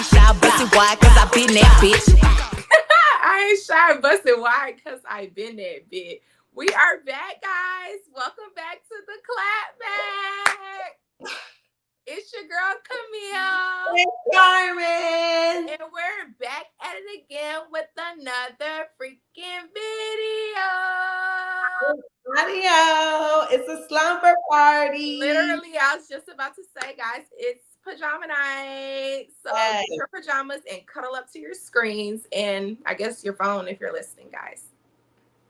ain't shy, bustin' wide, cause I been that bitch. I ain't shy, bustin' wide, cause I been that bitch. We are back, guys. Welcome back to the Clapback. It's your girl, Camille. Carmen. And we're back at it again with another freaking video. Audio. It's a slumber party. Literally, I was just about to say, guys, it's pajama night. So Yes. get your pajamas and cuddle up to your screens and I guess your phone if you're listening, guys.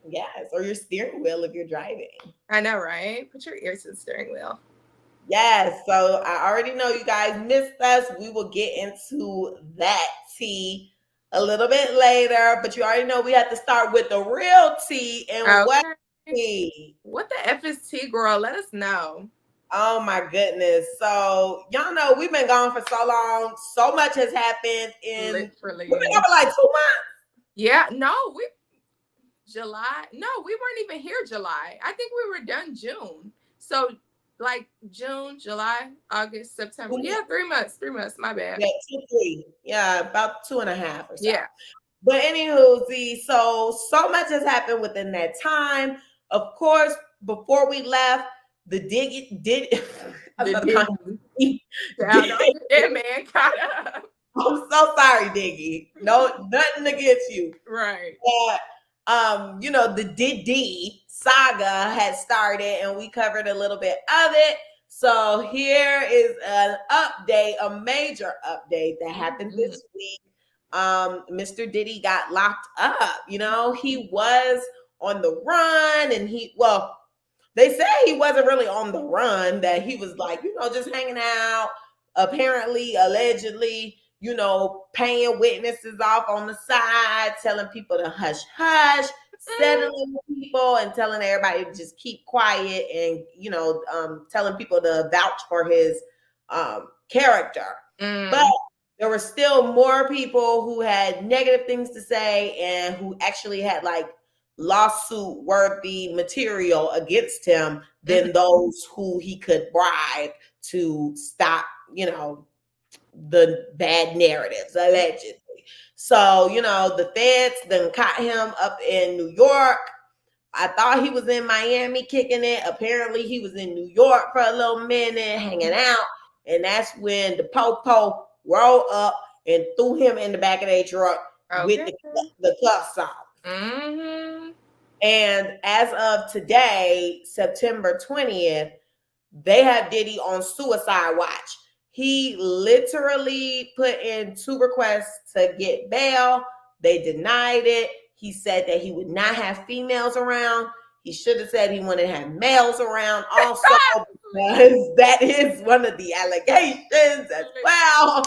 Yes, or your steering wheel if you're driving. I know, right? Put your ears to the steering wheel. Yes, so I already know you guys missed us. We will get into that tea a little bit later, but you already know we have to start with the real tea. And what tea? What the F is tea, girl? Let us know. Oh my goodness. So y'all know we've been gone for so long. So much has happened in literally. We've been gone for like 2 months. Yeah, no, July. No, we weren't even here July. I think we were done June. So like June, July, August, September. Yeah, 3 months. 3 months. My bad. Yeah, 2, 3. Yeah, about 2.5 or so. Yeah. But anywho, so much has happened within that time. Of course, before we left, the Diddy. Yeah, man, caught up. I'm so sorry, Diggy. No, nothing against you. Right. But the Diddy saga had started and we covered a little bit of it. So here is an update, a major update that happened this week. Mr. Diddy got locked up. He was on the run and they say he wasn't really on the run, that he was like, just hanging out, apparently, allegedly, paying witnesses off on the side, telling people to hush, hush, settling people and telling everybody to just keep quiet and, telling people to vouch for his character. But there were still more people who had negative things to say and who actually had like lawsuit worthy material against him than those who he could bribe to stop, the bad narratives, allegedly. So, the feds then caught him up in New York. I thought he was in Miami kicking it. Apparently he was in New York for a little minute, hanging out. And that's when the po-po rolled up and threw him in the back of their truck with the cuffs on. Mm-hmm. And as of today, September 20th, they have Diddy on suicide watch. He literally put in 2 requests to get bail. They denied it. He said that he would not have females around. He should have said he wanted to have males around also, because that is one of the allegations as well.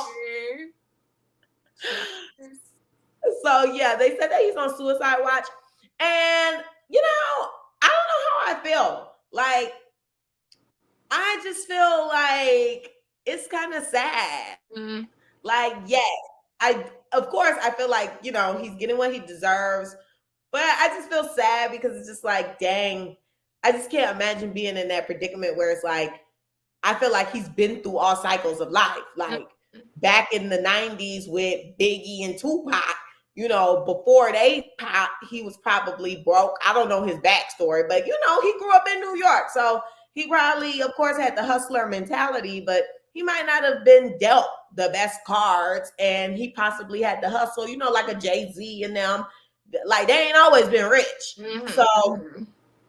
So yeah, they said that he's on suicide watch. And I don't know how I feel. Like, I just feel like it's kind of sad. Like, yes, of course I feel like, he's getting what he deserves, but I just feel sad because it's just like, dang, I just can't imagine being in that predicament where it's like, I feel like he's been through all cycles of life. Like back in the 90s with Biggie and Tupac, before they popped, he was probably broke. I don't know his backstory, but he grew up in New York. So he probably, of course, had the hustler mentality, but he might not have been dealt the best cards, and he possibly had to hustle, like a Jay-Z and them. Like, they ain't always been rich. Mm-hmm. So,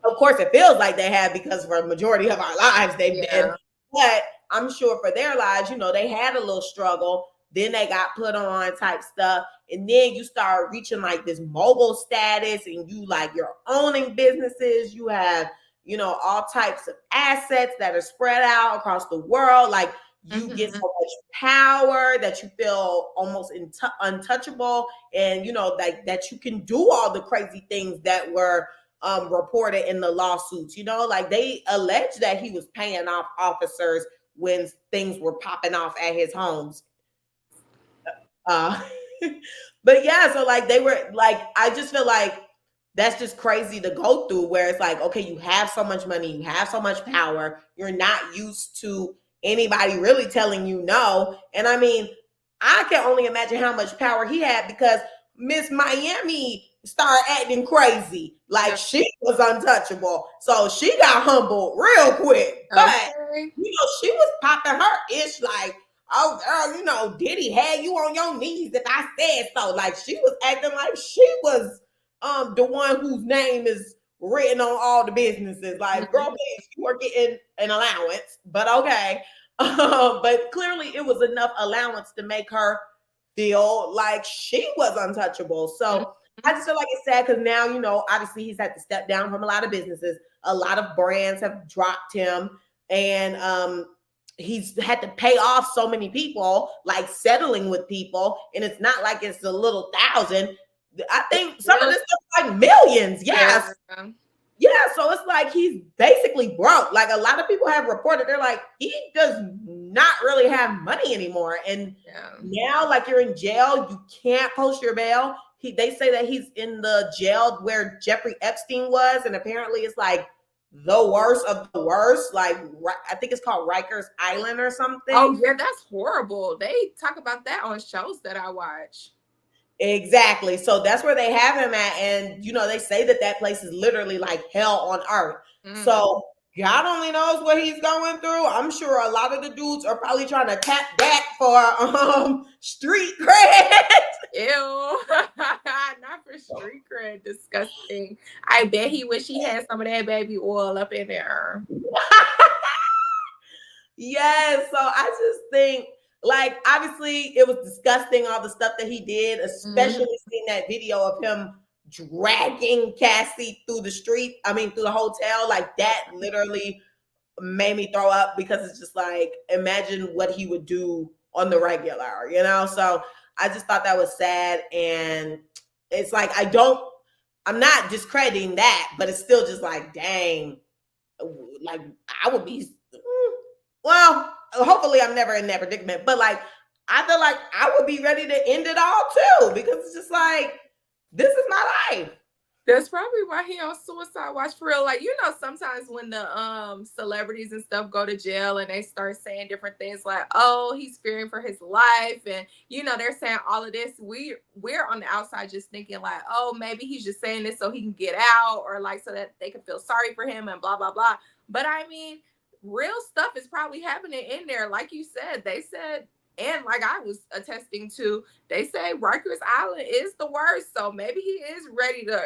of course, it feels like they have, because for a majority of our lives, they've been. But I'm sure for their lives, they had a little struggle. Then they got put on type stuff. And then you start reaching like this mogul status, and you're owning businesses. You have, all types of assets that are spread out across the world. Like, you get so much power that you feel almost untouchable, and that you can do all the crazy things that were reported in the lawsuits. Like, they allege that he was paying off officers when things were popping off at his homes. But yeah, so like they were like, I just feel like that's just crazy to go through, where it's like, okay, you have so much money, you have so much power, you're not used to anybody really telling you no. And I mean, I can only imagine how much power he had because Miss Miami started acting crazy. Like she was untouchable. So she got humbled real quick. But, she was popping her ish like, oh, girl, Diddy had you on your knees if I said so. Like she was acting like she was the one whose name is written on all the businesses. Like, girl, please, you were getting an allowance, but okay. But clearly it was enough allowance to make her feel like she was untouchable. So I just feel like it's sad because now, obviously he's had to step down from a lot of businesses. A lot of brands have dropped him, and he's had to pay off so many people, like settling with people. And it's not like it's a little thousand. I think some of this stuff is like millions. Yes. Yeah, so it's like he's basically broke. Like a lot of people have reported, they're like, he does not really have money anymore. And now, like you're in jail, you can't post your bail. They say that he's in the jail where Jeffrey Epstein was, and apparently it's like the worst of the worst. Like I think it's called Rikers Island or something. Oh yeah, that's horrible. They talk about that on shows that I watch. Exactly. So that's where they have him at. And, they say that place is literally like hell on earth. So God only knows what he's going through. I'm sure a lot of the dudes are probably trying to tap back for street cred. Ew. Not for street cred. Disgusting. I bet he wish he had some of that baby oil up in there. Yes. So I just think, like, obviously it was disgusting, all the stuff that he did, especially seeing that video of him dragging Cassie through the hotel. Like that literally made me throw up because it's just like, imagine what he would do on the regular, So I just thought that was sad. And it's like, I'm not discrediting that, but it's still just like, dang, like I would be, well, hopefully I'm never in that predicament, but like, I feel like I would be ready to end it all too, because it's just like, this is my life. That's probably why he on suicide watch for real. Like, sometimes when the celebrities and stuff go to jail and they start saying different things like, oh, he's fearing for his life. And, they're saying all of this. We're on the outside just thinking like, oh, maybe he's just saying this so he can get out, or like so that they can feel sorry for him and blah, blah, blah. But I mean, real stuff is probably happening in there. Like you said, they said, and like I was attesting to, they say Rikers Island is the worst. So maybe he is ready to,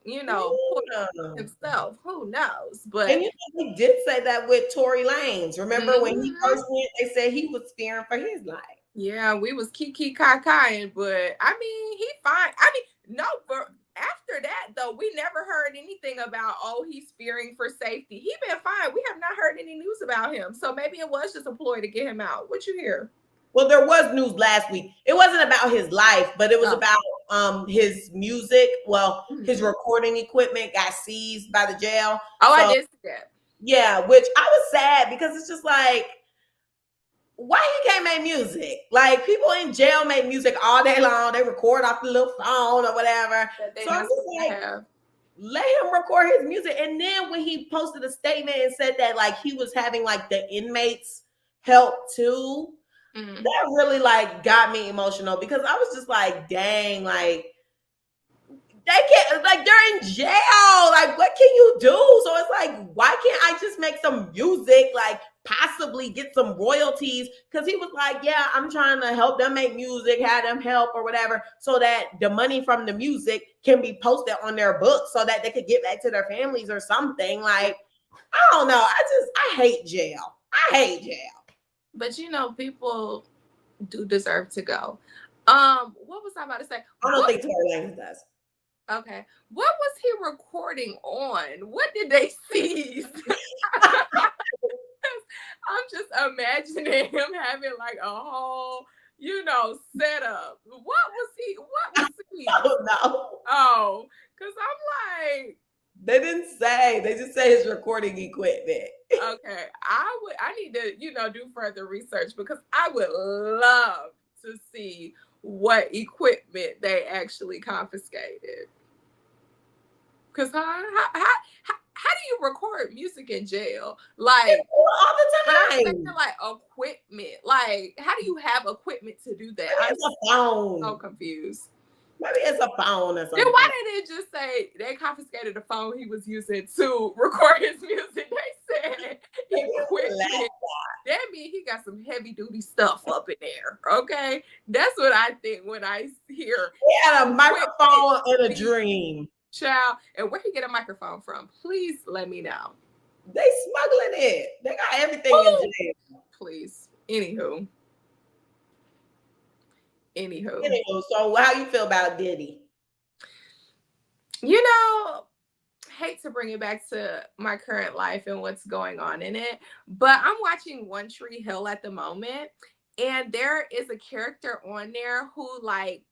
put himself. Who knows? But and he did say that with Tory Lanez. Remember when he first went, they said he was fearing for his life. Yeah, we was kiki kakaing, but I mean, he fine. I mean, no, but after that though, we never heard anything about, oh, he's fearing for safety. He been fine. We have not heard any news about him. So maybe it was just a ploy to get him out. What you hear? Well, there was news last week. It wasn't about his life, but it was about his music. Well, his recording equipment got seized by the jail. Oh, so, I did see that. Yeah, which I was sad because it's just like, why he can't make music? Like, people in jail make music all day long. They record off the little phone or whatever. So I'm just like, let him record his music. And then when he posted a statement and said that like he was having like the inmates help too, that really like got me emotional because I was just like, dang, like they can't, like they're in jail. Like, what can you do? So it's like, why can't I just make some music, like possibly get some royalties? Because he was like, yeah, I'm trying to help them make music, have them help or whatever, so that the money from the music can be posted on their books so that they could get back to their families or something. Like, I don't know. I hate jail. I hate jail. But people do deserve to go. What was I about to say? I don't think Tory Lanez does. Okay. What was he recording on? What did they seize? I'm just imagining him having like a whole, setup. What was he? I don't know. Oh, because I'm like, they didn't say. They just say his recording equipment. Okay. I need to, do further research because I would love to see what equipment they actually confiscated. Because how how do you record music in jail? Like all the but I'm time. thinking like equipment. Like, how do you have equipment to do that? Maybe it's a phone. So confused. Maybe it's a phone or something. Then why did it just say they confiscated the phone he was using to record his music? They said equipment. That means he got some heavy duty stuff up in there. Okay, that's what I think when I hear. He had a microphone in a dream. Child, and where he get a microphone from? Please let me know. They smuggling it. They got everything in jail. Please. Anywho, so how you feel about Diddy? You know, hate to bring it back to my current life and what's going on in it, but I'm watching One Tree Hill at the moment, and there is a character on there who like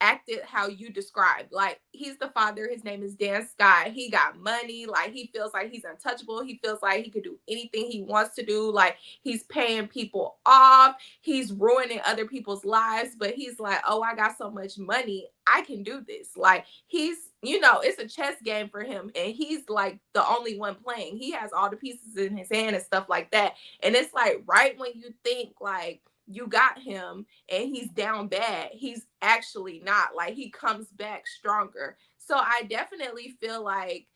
acted how you described. Like, he's the father, his name is Dan Scott. He got money, like he feels like he's untouchable. He feels like he could do anything he wants to do. Like, he's paying people off, he's ruining other people's lives, but he's like, oh, I got so much money, I can do this. Like, he's, you know, it's a chess game for him, and he's like the only one playing. He has all the pieces in his hand and stuff like that. And it's like, right when you think like you got him and he's down bad, he's actually not. Like, he comes back stronger. So I definitely feel like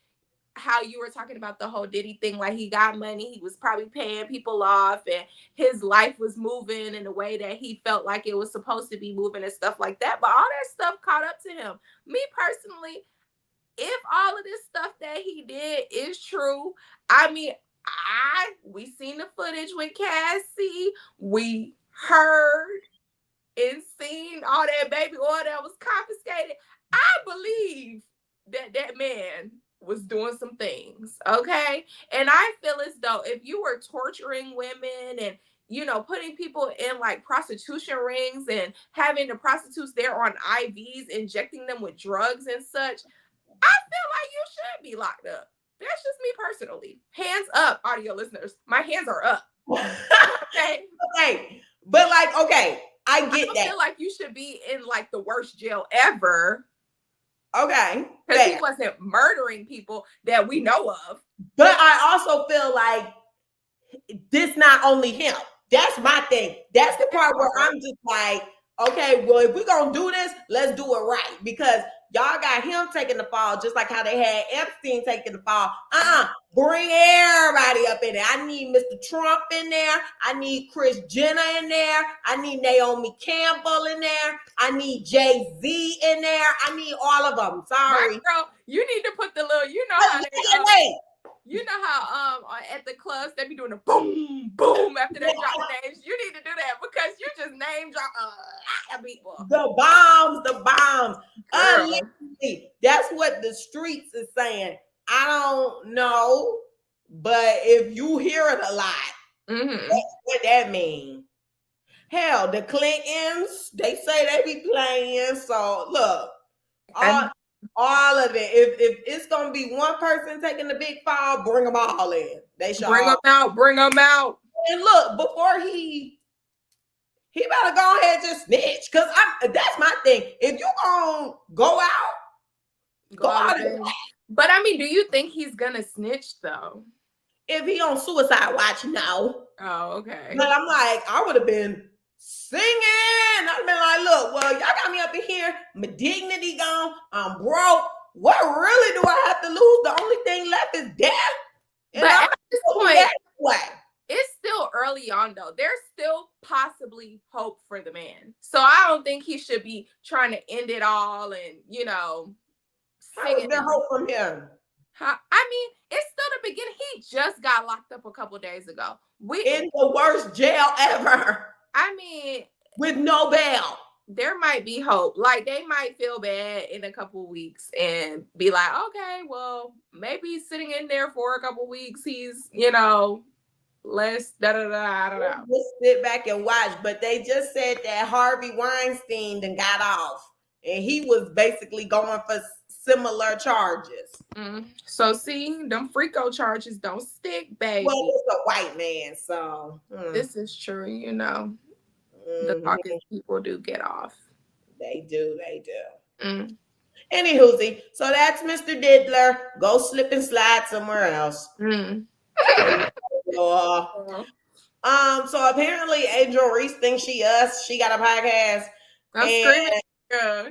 how you were talking about the whole Diddy thing, like he got money, he was probably paying people off, and his life was moving in a way that he felt like it was supposed to be moving and stuff like that. But all that stuff caught up to him. Me personally, if all of this stuff that he did is true, I mean, we seen the footage with Cassie, we heard and seen all that baby oil that was confiscated. I believe that that man was doing some things, okay? And I feel as though if you were torturing women and, you know, putting people in like prostitution rings and having the prostitutes there on IVs, injecting them with drugs and such, I feel like you should be locked up. That's just me personally. Hands up, audio listeners. My hands are up. Okay. Okay. But like, okay, I get that. I feel like you should be in like the worst jail ever. Okay. Because he wasn't murdering people that we know of. But I also feel like this not only him. That's my thing. That's the part where I'm just like, okay, well, if we're going to do this, let's do it right. Because y'all got him taking the fall, just like how they had Epstein taking the fall. Bring everybody up in there. I need Mr. Trump in there. I need Kris Jenner in there. I need Naomi Campbell in there. I need Jay-Z in there. I need all of them. Sorry. Girl, you need to put the little, you know how they you know how at the clubs they be doing a boom, boom after they drop names. You need to do that because you just name drop a lot of people. The bombs. Allegedly, that's what the streets is saying. I don't know, but if you hear it a lot, that's what that means. Hell, the Clintons, they say they be playing. So look, all of it. If it's gonna be one person taking the big fall, bring them all in. They should bring them out. And look, before he better go ahead and just snitch. Cause that's my thing. If you gonna go out, go out. But I mean, do you think he's gonna snitch though? If he on suicide watch, no. Oh, okay. But I'm like, I would have been singing. I've been like, look, well, y'all got me up in here. My dignity gone. I'm broke. What really do I have to lose? The only thing left is death. But at this point, it's still early on though. There's still possibly hope for the man. So I don't think he should be trying to end it all and, you know, singing. How is there hope from him? I mean, it's still the beginning. He just got locked up a couple days ago. In the worst jail ever. I mean, with no bail. There might be hope. Like, they might feel bad in a couple weeks and be like, okay, well, maybe he's sitting in there for a couple weeks. He's, you know, let's I don't know. Just sit back and watch. But they just said that Harvey Weinstein then got off. And he was basically going for similar charges. So see, them freako charges don't stick, baby. Well, it's a white man, so this is true, you know. The Caucasian people do get off. They do. Anywho, so that's Mr. Diddler. Go slip and slide somewhere else. Mm. So apparently Angel Reese thinks she us. She got a podcast. I'm screaming. Yeah.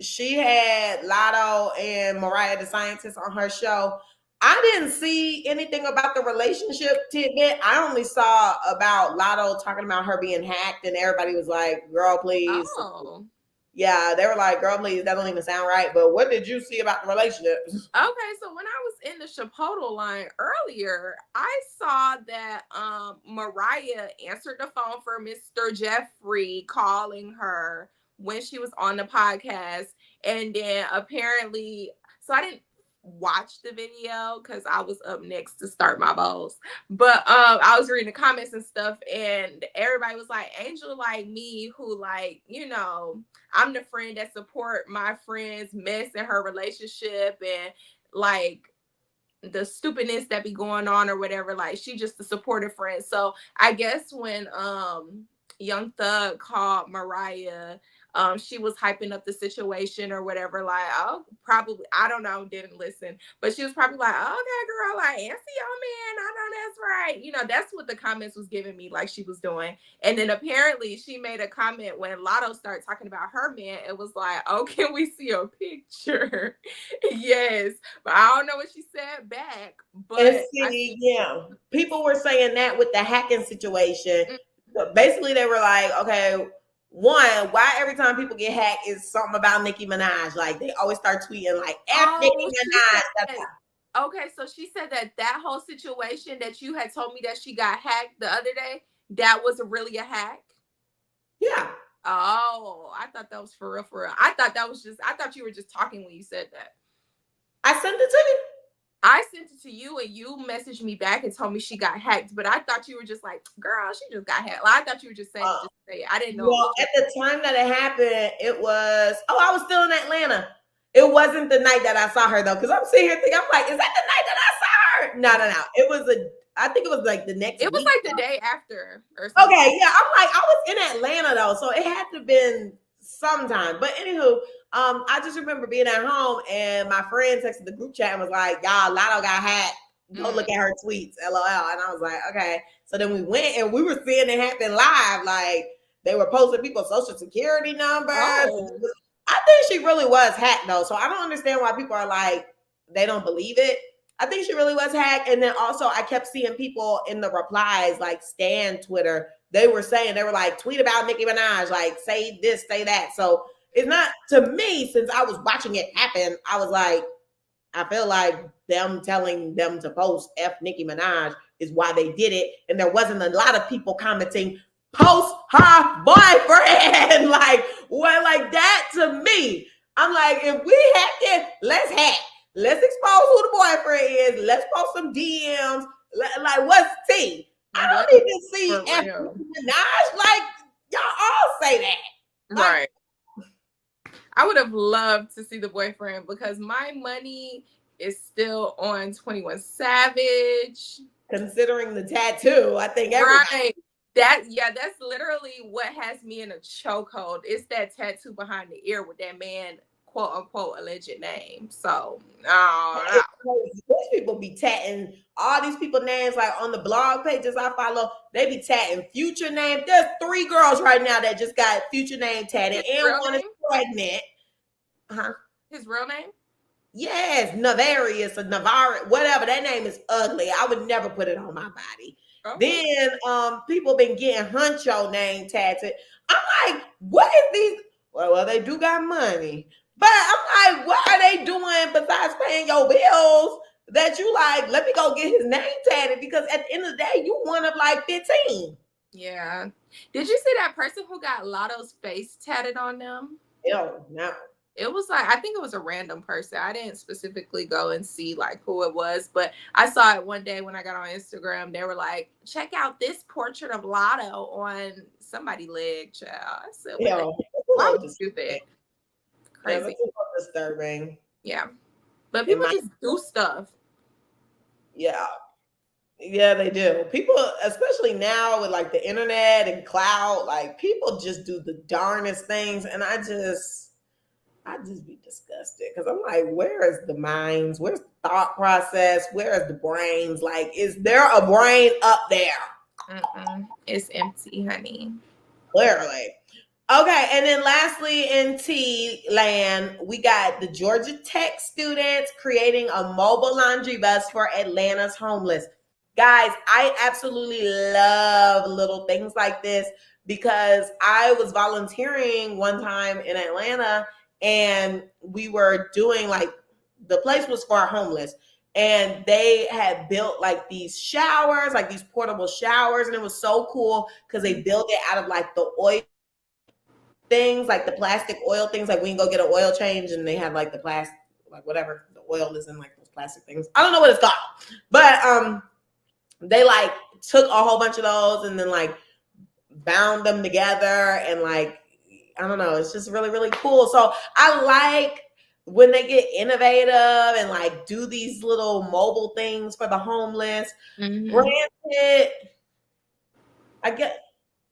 She had Latto and Mariah the Scientist on her show. I didn't see anything about the relationship tidbit. I only saw about Latto talking about her being hacked, and everybody was like, girl, please. Oh. Yeah, they were like, girl, please, that don't even sound right. But what did you see about the relationship? Okay, so when I was in the Chipotle line earlier, I saw that Mariah answered the phone for Mr. Jeffrey calling her when she was on the podcast. And then apparently, so I didn't watch the video because I was up next to start my bowls. But I was reading the comments and stuff, and everybody was like, Angel like me, who like, I'm the friend that support my friend's mess in her relationship and like the stupidness that be going on or whatever. Like she just a supportive friend. So I guess when Young Thug called Mariah, she was hyping up the situation or whatever. Like, oh, probably, I don't know, didn't listen, but she was probably like, okay, girl, like, answer your man. I know that's right. That's what the comments was giving me, like she was doing. And then apparently she made a comment when Latto started talking about her man. It was like, oh, can we see a picture? Yes, but I don't know what she said back. But yeah, people were saying that with the hacking situation. Basically, they were like, okay, one, why every time people get hacked is something about Nicki Minaj? Like they always start tweeting like F Nicki Minaj. Okay, so she said that whole situation that you had told me that she got hacked the other day, that was really a hack? Yeah. Oh, I thought that was for real, for real. I thought you were just talking when you said that. I sent it to you. I sent it to you and you messaged me back and told me she got hacked, but I thought you were just like, girl, she just got hacked. Like, I thought you were just saying just say it. I didn't know. Well, at the time that it happened, it was, I was still in Atlanta. It wasn't the night that I saw her though, because I'm sitting here thinking, I'm like, is that the night that I saw her? No. It was I think it was like the next week. It was like the day after or something. Okay, yeah. I'm like, I was in Atlanta though, so it had to have been sometime. But anywho, I just remember being at home and my friend texted the group chat and was like, y'all, Latto got hacked. Go look at her tweets, LOL. And I was like, okay. So then we went and we were seeing it happen live. Like they were posting people's social security numbers. Oh. I think she really was hacked though. So I don't understand why people are like, they don't believe it. I think she really was hacked. And then also I kept seeing people in the replies, like Stan Twitter, they were like, tweet about Nicki Minaj, like say this, say that. So it's not, to me, since I was watching it happen, I was like, I feel like them telling them to post F Nicki Minaj is why they did it. And there wasn't a lot of people commenting, post her boyfriend. Like, well, like that to me. I'm like, if we hack it, let's hack. Let's expose who the boyfriend is. Let's post some DMs. Like, what's T? I don't even see F Nicki Minaj. Like, y'all all say that. Like, right. I would have loved to see the boyfriend because my money is still on 21 Savage. Considering the tattoo, I think everybody. Right. That's literally what has me in a chokehold. It's that tattoo behind the ear with that man, quote unquote, alleged name. So, these people be tatting all these people names, like on the blog pages I follow, they be tatting Future name. There's 3 girls right now that just got Future name tatted, and one is pregnant. His real name? Yes, Navarius or Navarre, whatever. That name is ugly. I would never put it on my body. Okay. Then people been getting Huncho name tattooed. I'm like, what is these? Well, they do got money. But I'm like, what are they doing besides paying your bills that you like, let me go get his name tatted? Because at the end of the day, you one of like 15. Yeah. Did you see that person who got Latto's face tatted on them? Hell no. It was like, I think it was a random person. I didn't specifically go and see like who it was, but I saw it one day when I got on Instagram. They were like, check out this portrait of Latto on somebody's leg, child. I said, why would you do that? Crazy. Yeah, disturbing. Yeah. But people just do stuff. Yeah. Yeah, they do. People, especially now with like the internet and cloud, like people just do the darnest things. And I just be disgusted because I'm like, where is the minds? Where's the thought process? Where is the brains? Like, is there a brain up there? It's empty, honey. Clearly. Okay, and then lastly in T land, we got the Georgia Tech students creating a mobile laundry bus for Atlanta's homeless. Guys, I absolutely love little things like this because I was volunteering one time in Atlanta and we were doing like the place was for homeless and they had built like these showers, like these portable showers, and it was so cool because they built it out of like the oil things, like the plastic oil things, like when you go get an oil change and they have like the plastic, like whatever the oil is in like those plastic things. I don't know what it's called, but they like took a whole bunch of those and then like bound them together and like I don't know, it's just really really cool. So I like when they get innovative and like do these little mobile things for the homeless. Granted, I get.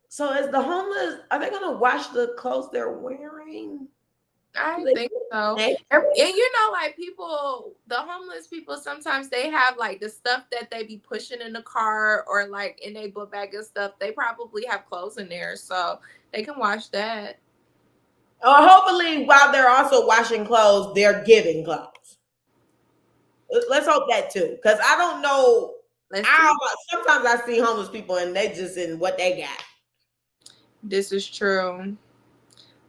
So is the homeless, are they going to wash the clothes they're wearing? I think so. And you know, like people, the homeless people, sometimes they have like the stuff that they be pushing in the car or like in their book bag and stuff. They probably have clothes in there, so they can wash that. Or hopefully while they're also washing clothes, they're giving clothes. Let's hope that too. Because I don't know. Sometimes I see homeless people and they just in what they got. This is true.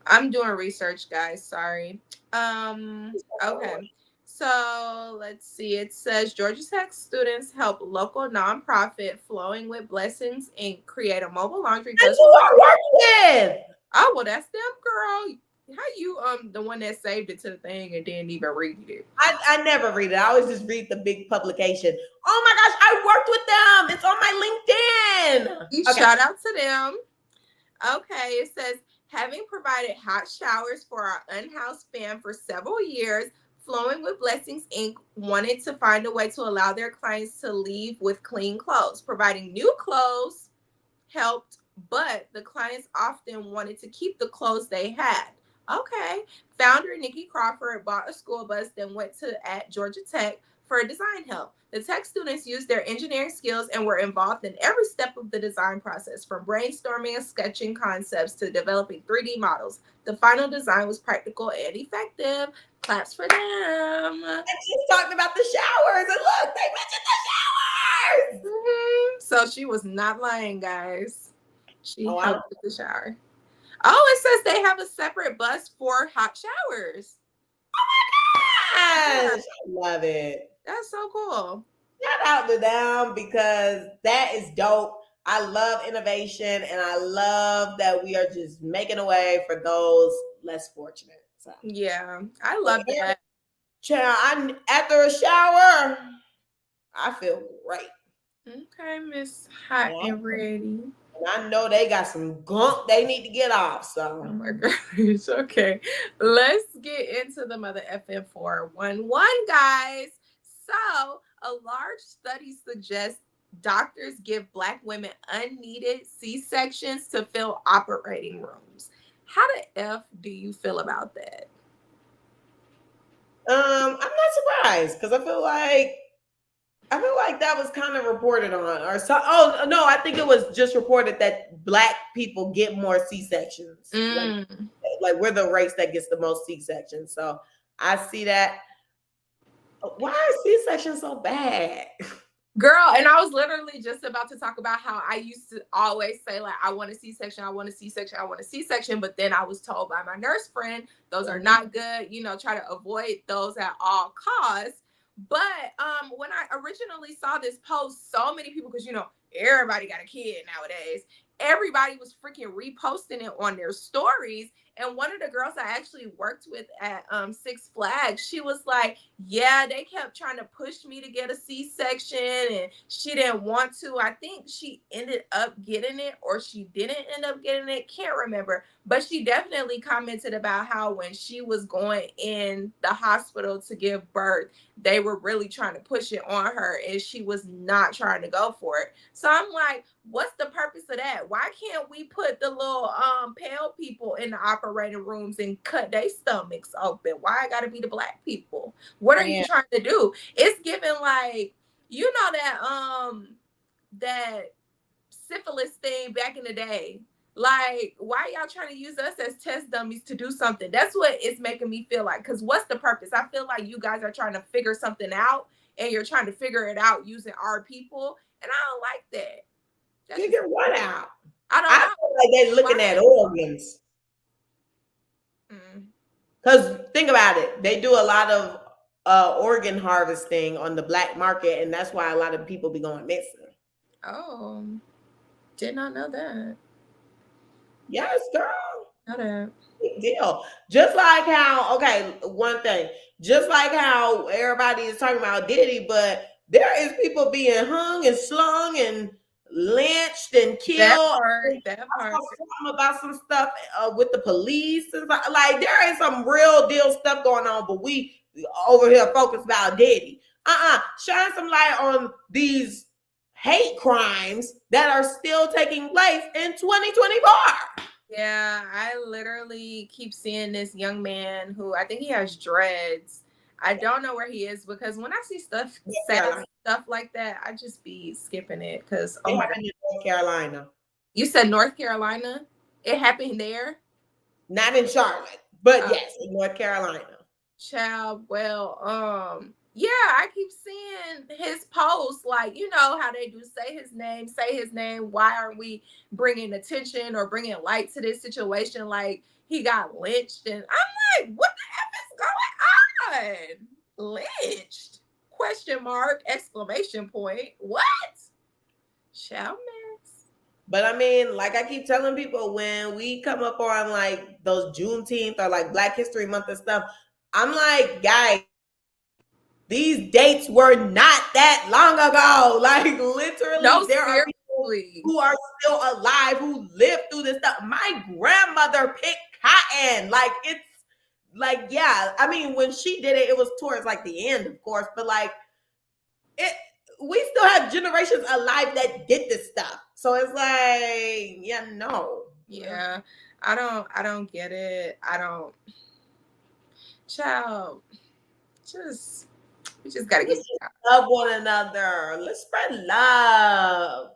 I'm doing research, guys. Sorry. Okay. So let's see. It says Georgia Tech students help local nonprofit Flowing with Blessings Inc. create a mobile laundry bus. You are working. Oh well, that's them, girl. How you the one that saved it to the thing and didn't even read it? I never read it. I always just read the big publication. Oh my gosh, I worked with them. It's on my LinkedIn. Okay. Shout out to them. Okay, it says, having provided hot showers for our unhoused fam for several years, Flowing with Blessings Inc. wanted to find a way to allow their clients to leave with clean clothes. Providing new clothes helped, but the clients often wanted to keep the clothes they had. Okay. Founder Nikki Crawford bought a school bus, then went at Georgia Tech for design help. The tech students used their engineering skills and were involved in every step of the design process, from brainstorming and sketching concepts to developing 3D models. The final design was practical and effective. Claps for them. And she's talking about the showers. And look, they mentioned the showers. So she was not lying, guys. She helped with the shower. Oh, it says they have a separate bus for hot showers. Oh my gosh. I love it. That's so cool. Shout out to them because that is dope. I love innovation and I love that we are just making a way for those less fortunate. So. Yeah, I love that. Child, after a shower, I feel great. Okay, Miss Hot and Ready. And I know they got some gunk they need to get off. So, oh my gosh. Okay, let's get into the mother FM 411, guys. So, a large study suggests doctors give Black women unneeded C-sections to fill operating rooms. How the F do you feel about that? I'm not surprised because I feel like that was kind of reported on, or so. Oh no, I think it was just reported that Black people get more C-sections. Like we're the race that gets the most C-sections. So I see that. Why are C-sections so bad? Girl, and I was literally just about to talk about how I used to always say, like, I want a C-section, I want a C-section, I want a C-section. But then I was told by my nurse friend, those are not good. You know, try to avoid those at all costs. But when I originally saw this post, so many people, because, you know, everybody got a kid nowadays. Everybody was freaking reposting it on their stories. And one of the girls I actually worked with at Six Flags, she was like, yeah, they kept trying to push me to get a C-section and she didn't want to. I think she ended up getting it or she didn't end up getting it. Can't remember. But she definitely commented about how when she was going in the hospital to give birth, they were really trying to push it on her and she was not trying to go for it. So I'm like, what's the purpose of that? Why can't we put the little pale people in the operating operating rooms and cut their stomachs open. Why I gotta be the black people? What are you trying to do? It's giving like, you know, that syphilis thing back in the day. Like, why y'all trying to use us as test dummies to do something? That's what it's making me feel like. Because what's the purpose? I feel like you guys are trying to figure something out, and you're trying to figure it out using our people, and I don't like that. Figure what out? I don't know. Feel like they're looking at organs. Because think about it, they do a lot of organ harvesting on the black market, and that's why a lot of people be going missing. Oh, did not know that. Yes, girl. Know that. Big deal. Just like how, okay, one thing, just like how everybody is talking about Diddy, but there is people being hung and slung and lynched and killed. That part. About some stuff with the police and stuff. Like there is some real deal stuff going on, but we over here focused about Diddy. Shine some light on these hate crimes that are still taking place in 2024. Yeah, I literally keep seeing this young man who I think he has dreads. I don't know where he is because when I see stuff, sad stuff like that, I just be skipping it because oh my God. North Carolina. You said North Carolina? It happened there? Not in Charlotte, but yes, in North Carolina. Child, well, yeah, I keep seeing his posts, like, you know how they do, say his name. Why aren't we bringing attention or bringing light to this situation? Like, he got lynched, and I'm like, what the F is going on? Lynched? Question mark, exclamation point. What? Child mess. But I mean, like I keep telling people, when we come up on like those Juneteenth or like Black History Month and stuff, I'm like, guys, these dates were not that long ago. Like literally, no, there are people who are still alive who lived through this stuff. My grandmother picked cotton. Like it's like, yeah. I mean, when she did it, it was towards like the end, of course, but like we still have generations alive that did this stuff. So it's like, yeah, no. Yeah. I don't get it. I don't. Child, we just gotta get love one another. Let's spread love.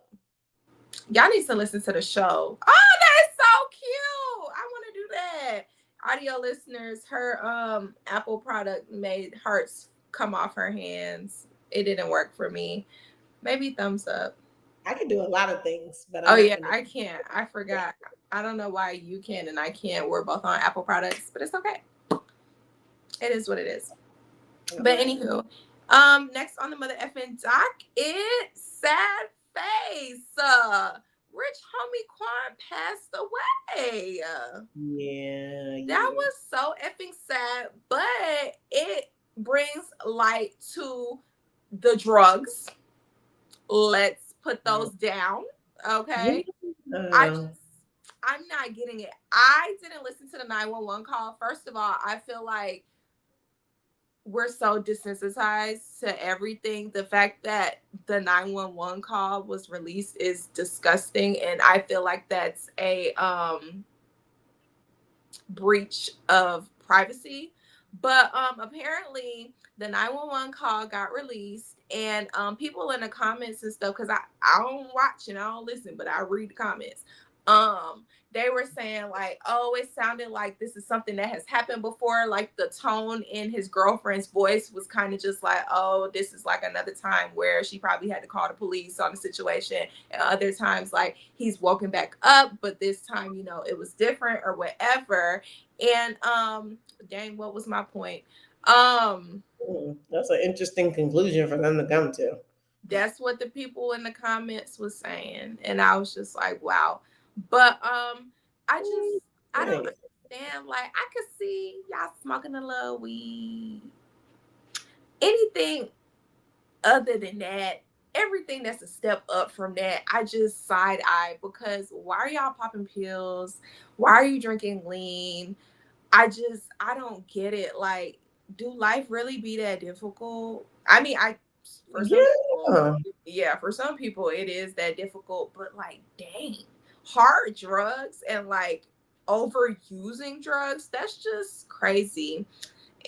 Y'all need to listen to the show. Oh, that is so cute. I want to do that. Audio listeners, her Apple product made hearts come off her hands. It didn't work for me. Maybe thumbs up. I can do a lot of things, but I can't. I forgot. I don't know why you can and I can't. We're both on Apple products, but it's okay. It is what it is. Okay. But anywho, next on the mother effing doc is sad face. Rich homie Quan passed away. Yeah. That was so effing sad, but it brings light to the drugs. Let's put those down. Okay. I'm not getting it. I didn't listen to the 911 call. First of all, I feel like we're so desensitized to everything. The fact that the 911 call was released is disgusting. And I feel like that's a breach of privacy. But apparently the 911 call got released, and people in the comments and stuff, because I don't watch and I don't listen, but I read the comments. They were saying like, oh, it sounded like this is something that has happened before. Like the tone in his girlfriend's voice was kind of just like, oh, this is like another time where she probably had to call the police on the situation. And other times like he's woken back up, but this time, you know, it was different or whatever. And dang, what was my point? That's an interesting conclusion for them to come to. That's what the people in the comments was saying. And I was just like, wow. But I don't understand. Like, I could see y'all smoking a little weed. Anything other than that, everything that's a step up from that, I just side eye, because why are y'all popping pills? Why are you drinking lean? I don't get it. Like, do life really be that difficult? I mean, for some people it is that difficult, but like, dang, hard drugs and like overusing drugs. That's just crazy.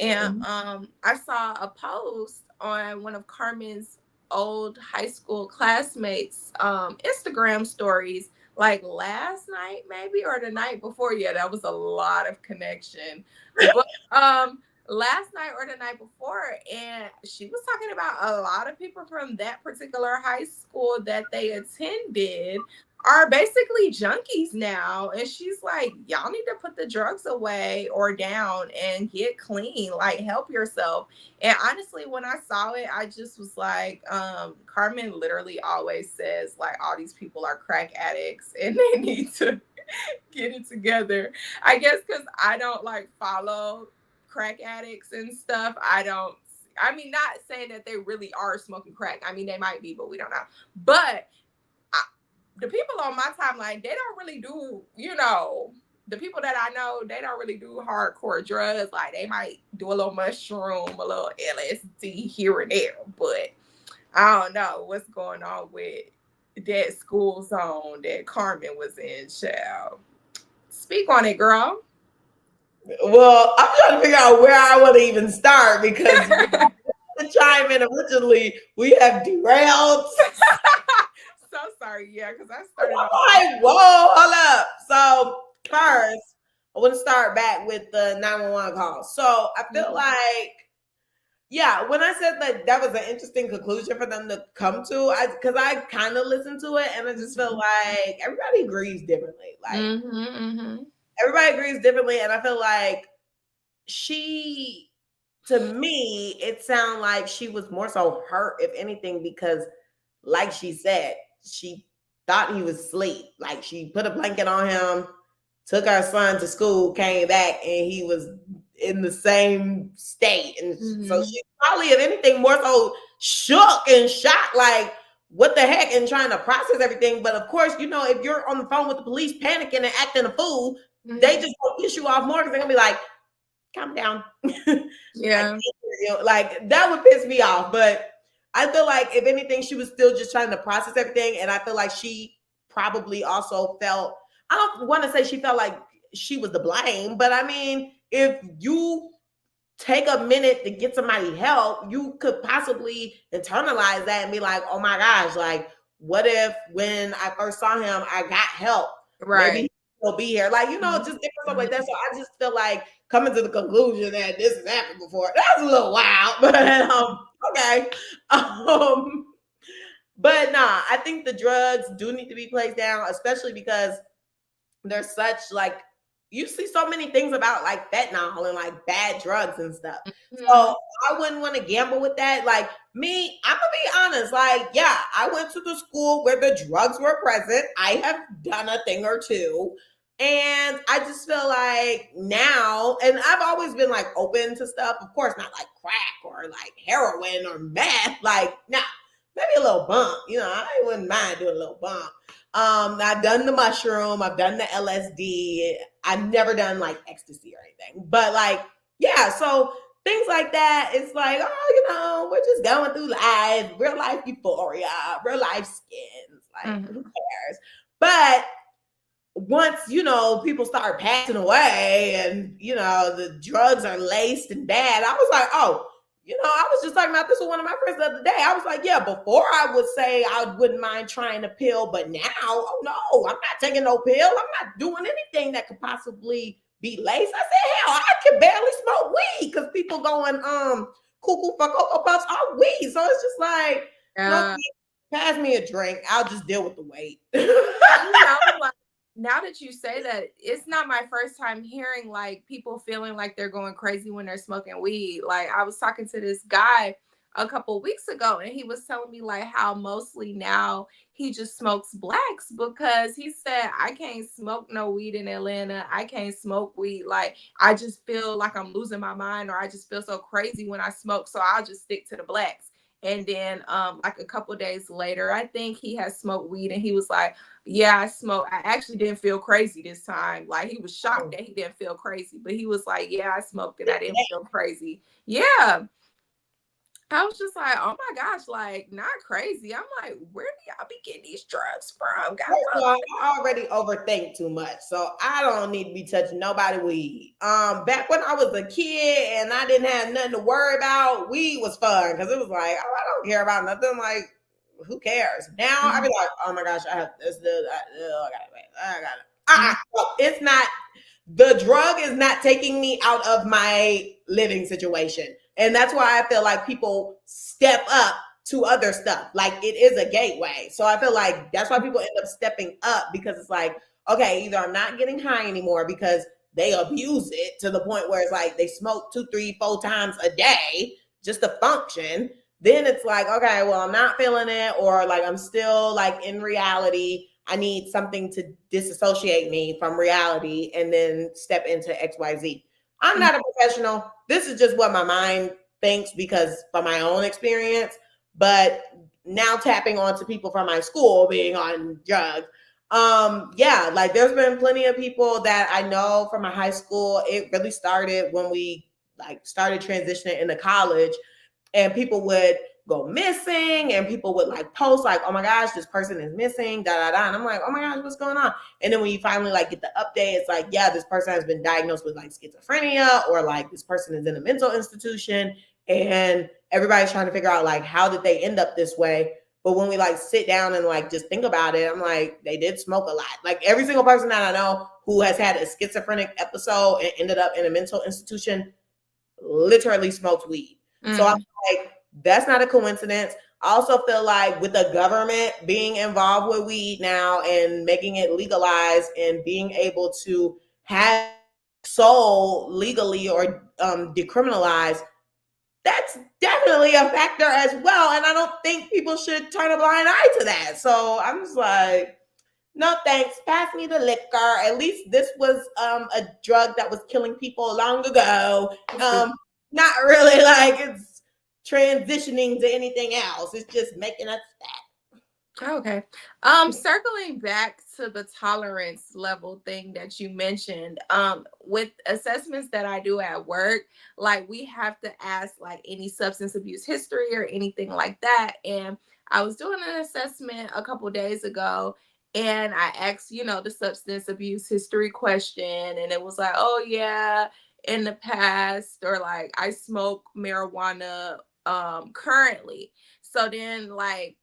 And I saw a post on one of Carmen's old high school classmates Instagram stories like last night maybe or the night before. Yeah, that was a lot of connection. But last night or the night before, and she was talking about a lot of people from that particular high school that they attended are basically junkies now. And she's like, y'all need to put the drugs away or down and get clean, like help yourself. And honestly, when I saw it, I just was like, Carmen literally always says like all these people are crack addicts and they need to get it together. I guess because I don't like follow crack addicts and stuff. I mean, not saying that they really are smoking crack. I mean, they might be, but we don't know. But the people on my timeline, they don't really do, the people that I know, they don't really do hardcore drugs. Like they might do a little mushroom, a little LSD here and there, but I don't know what's going on with that school zone that Carmen was in, child. Speak on it, girl. Well, I'm trying to figure out where I want to even start because to chime in originally, we have derailed. So sorry, yeah, because I started off like, whoa, hold up. So first, I want to start back with the 911 call. So I feel like, yeah, when I said that was an interesting conclusion for them to come to, because I kind of listened to it and I just felt like everybody agrees differently. Like everybody agrees differently, and I feel like to me, it sounded like she was more so hurt, if anything, because like she said, she thought he was asleep. Like she put a blanket on him, took our son to school, came back, and he was in the same state. And so she probably, if anything, more so shook and shocked, like, what the heck, and trying to process everything. But of course, if you're on the phone with the police panicking and acting a fool, they just gonna piss you off more because they're gonna be like, calm down. Yeah. Like that would piss me off. But I feel like if anything, she was still just trying to process everything. And I feel like she probably also felt, I don't want to say she felt like she was the blame, but I mean, if you take a minute to get somebody help, you could possibly internalize that and be like, oh my gosh, like, what if when I first saw him, I got help? Right. Maybe he'll be here. Like, just different stuff like that. So I just feel like coming to the conclusion that this has happened before, that's a little wild, but okay. But nah, I think the drugs do need to be placed down, especially because there's such like, you see so many things about like fentanyl and like bad drugs and stuff. So I wouldn't want to gamble with that. Like me, I'm gonna be honest. Like, yeah, I went to the school where the drugs were present. I have done a thing or two. And I just feel like now, and I've always been like open to stuff. Of course, not like crack or like heroin or meth. Like, nah, maybe a little bump. I wouldn't mind doing a little bump. I've done the mushroom, I've done the LSD, I've never done like ecstasy or anything, but like, yeah, so things like that, it's like, oh, we're just going through life, real life euphoria, real life skins, like who cares? But once, people start passing away and, the drugs are laced and bad, I was like, oh, I was just talking about this with one of my friends the other day. I was like, yeah, before I would say I wouldn't mind trying a pill, but now, oh no, I'm not taking no pill. I'm not doing anything that could possibly be laced. I said, hell, I can barely smoke weed because people going cuckoo for Cocoa Puffs are weed. So it's just like, no, pass me a drink. I'll just deal with the weight. Like, now that you say that, it's not my first time hearing like people feeling like they're going crazy when they're smoking weed. Like I was talking to this guy a couple weeks ago and he was telling me like how mostly now he just smokes blacks because he said, I can't smoke no weed in Atlanta. I can't smoke weed. Like I just feel like I'm losing my mind or I just feel so crazy when I smoke. So I'll just stick to the blacks. And then like a couple days later, I think he had smoked weed and he was like, yeah, I smoked. I actually didn't feel crazy this time. Like he was shocked that he didn't feel crazy, but he was like, yeah, I smoked and I didn't feel crazy. Yeah. I was just like, oh my gosh, like not crazy. I'm like, where do y'all be getting these drugs from? I already overthink too much, so I don't need to be touching nobody weed. Back when I was a kid and I didn't have nothing to worry about, weed was fun because it was like, oh, I don't care about nothing. Like, who cares? Now I be like, oh my gosh, I have this, I got it. It's not. The drug is not taking me out of my living situation. And that's why I feel like people step up to other stuff. Like it is a gateway. So I feel like that's why people end up stepping up because it's like, okay, either I'm not getting high anymore because they abuse it to the point where it's like they smoke 2, 3, 4 times a day just to function. Then it's like, okay, well, I'm not feeling it, or like I'm still like in reality. I need something to disassociate me from reality and then step into XYZ. I'm not a professional. This is just what my mind thinks because from my own experience. But now tapping onto people from my school being on drugs. Yeah, like there's been plenty of people that I know from my high school. It really started when we like started transitioning into college, and people would go missing and people would like post like, oh my gosh, this person is missing, da da da. And I'm like, oh my gosh, what's going on? And then when you finally like get the update, it's like, yeah, this person has been diagnosed with like schizophrenia, or like this person is in a mental institution, and everybody's trying to figure out like how did they end up this way. But when we like sit down and like just think about it, I'm like, they did smoke a lot. Like every single person that I know who has had a schizophrenic episode and ended up in a mental institution literally smoked weed. So I'm like, that's not a coincidence. I also feel like with the government being involved with weed now and making it legalized and being able to have sold legally or decriminalized, that's definitely a factor as well. And I don't think people should turn a blind eye to that. So I'm just like, no thanks, pass me the liquor. At least this was a drug that was killing people long ago. Not really like it's transitioning to anything else. It's just making us fat. Okay. Circling back to the tolerance level thing that you mentioned, with assessments that I do at work, like we have to ask like any substance abuse history or anything like that. And I was doing an assessment a couple days ago, and I asked, the substance abuse history question, and it was like, oh yeah, in the past, or like I smoke marijuana currently. So then like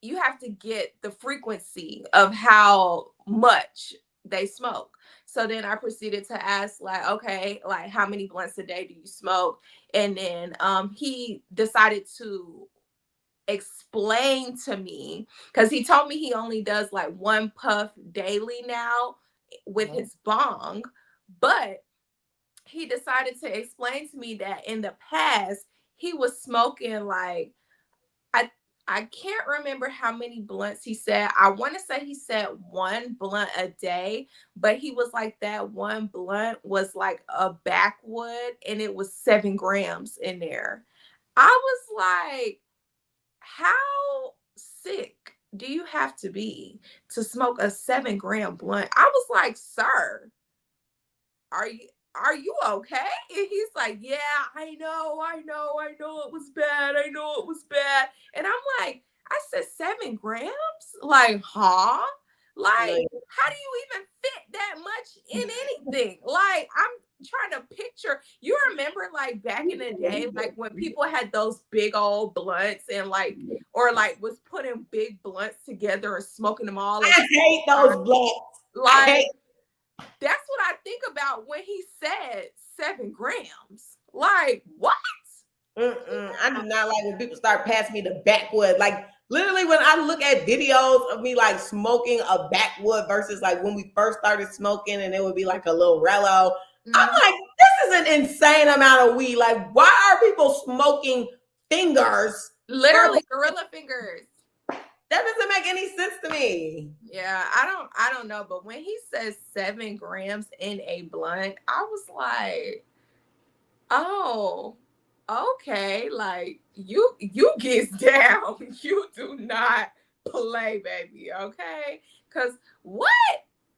you have to get the frequency of how much they smoke. So then I proceeded to ask like, okay, like how many blunts a day do you smoke? And then he decided to explain to me, because he told me he only does like 1 puff daily now with his bong, but he decided to explain to me that in the past he was smoking like, I can't remember how many blunts he said. I want to say he said 1 blunt a day, but he was like that 1 blunt was like a backwood and it was 7 grams in there. I was like, how sick do you have to be to smoke a 7-gram blunt? I was like, sir, are you okay? And he's like, yeah, I know it was bad. I know it was bad. And I'm like, I said 7 grams? Like, huh? Like, how do you even fit that much in anything? Like, I'm trying to picture, you remember like back in the day, like when people had those big old blunts and like, or like was putting big blunts together and smoking them all. I hate those blunts. Like, that's what I think about when he said 7 grams. Like, what? I do not like when people start passing me the backwood. Like, literally, when I look at videos of me like smoking a backwood versus like when we first started smoking and it would be like a little Rello, I'm like, this is an insane amount of weed. Like, why are people smoking fingers? Literally, gorilla fingers. That doesn't make any sense to me. Yeah, I don't know. But when he says 7 grams in a blunt, I was like, oh, okay. Like you gets down. You do not play, baby. Okay. Cause what?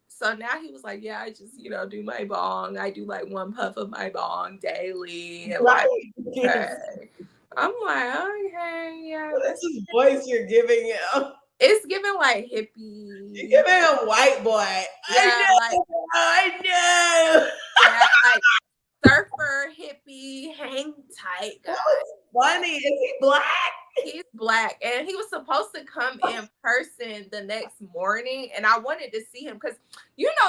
So now he was like, yeah, I just, do my bong. I do like 1 puff of my bong daily. And right. like, okay. I'm like, okay, yeah. What is this voice you're giving him? It's giving like hippie. You're giving him white boy. Yeah, I know. yeah, like surfer, hippie, hang tight guy. Funny. Is he black? He's black, and he was supposed to come in person the next morning, and I wanted to see him because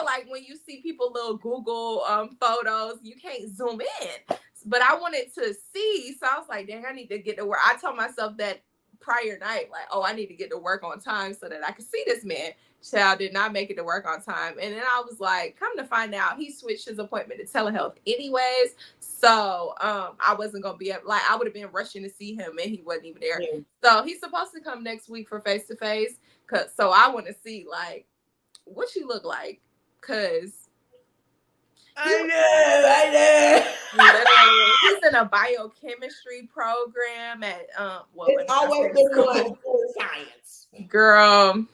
like when you see people little Google photos, you can't zoom in. But I wanted to see, so I was like, dang, I need to get to work. I told myself that prior night, like, oh, I need to get to work on time so that I could see this man. Child did not make it to work on time. And then I was like, come to find out, he switched his appointment to telehealth anyways. So I wasn't gonna be like, I would have been rushing to see him and he wasn't even there. Yeah. So he's supposed to come next week for face-to-face. So I want to see like what she look like. Cause I know. Literally, he's in a biochemistry program at it's always been one for science. Girl,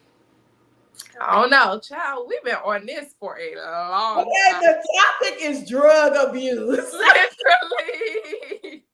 I don't know, child. We've been on this for a long time. The topic is drug abuse. Literally.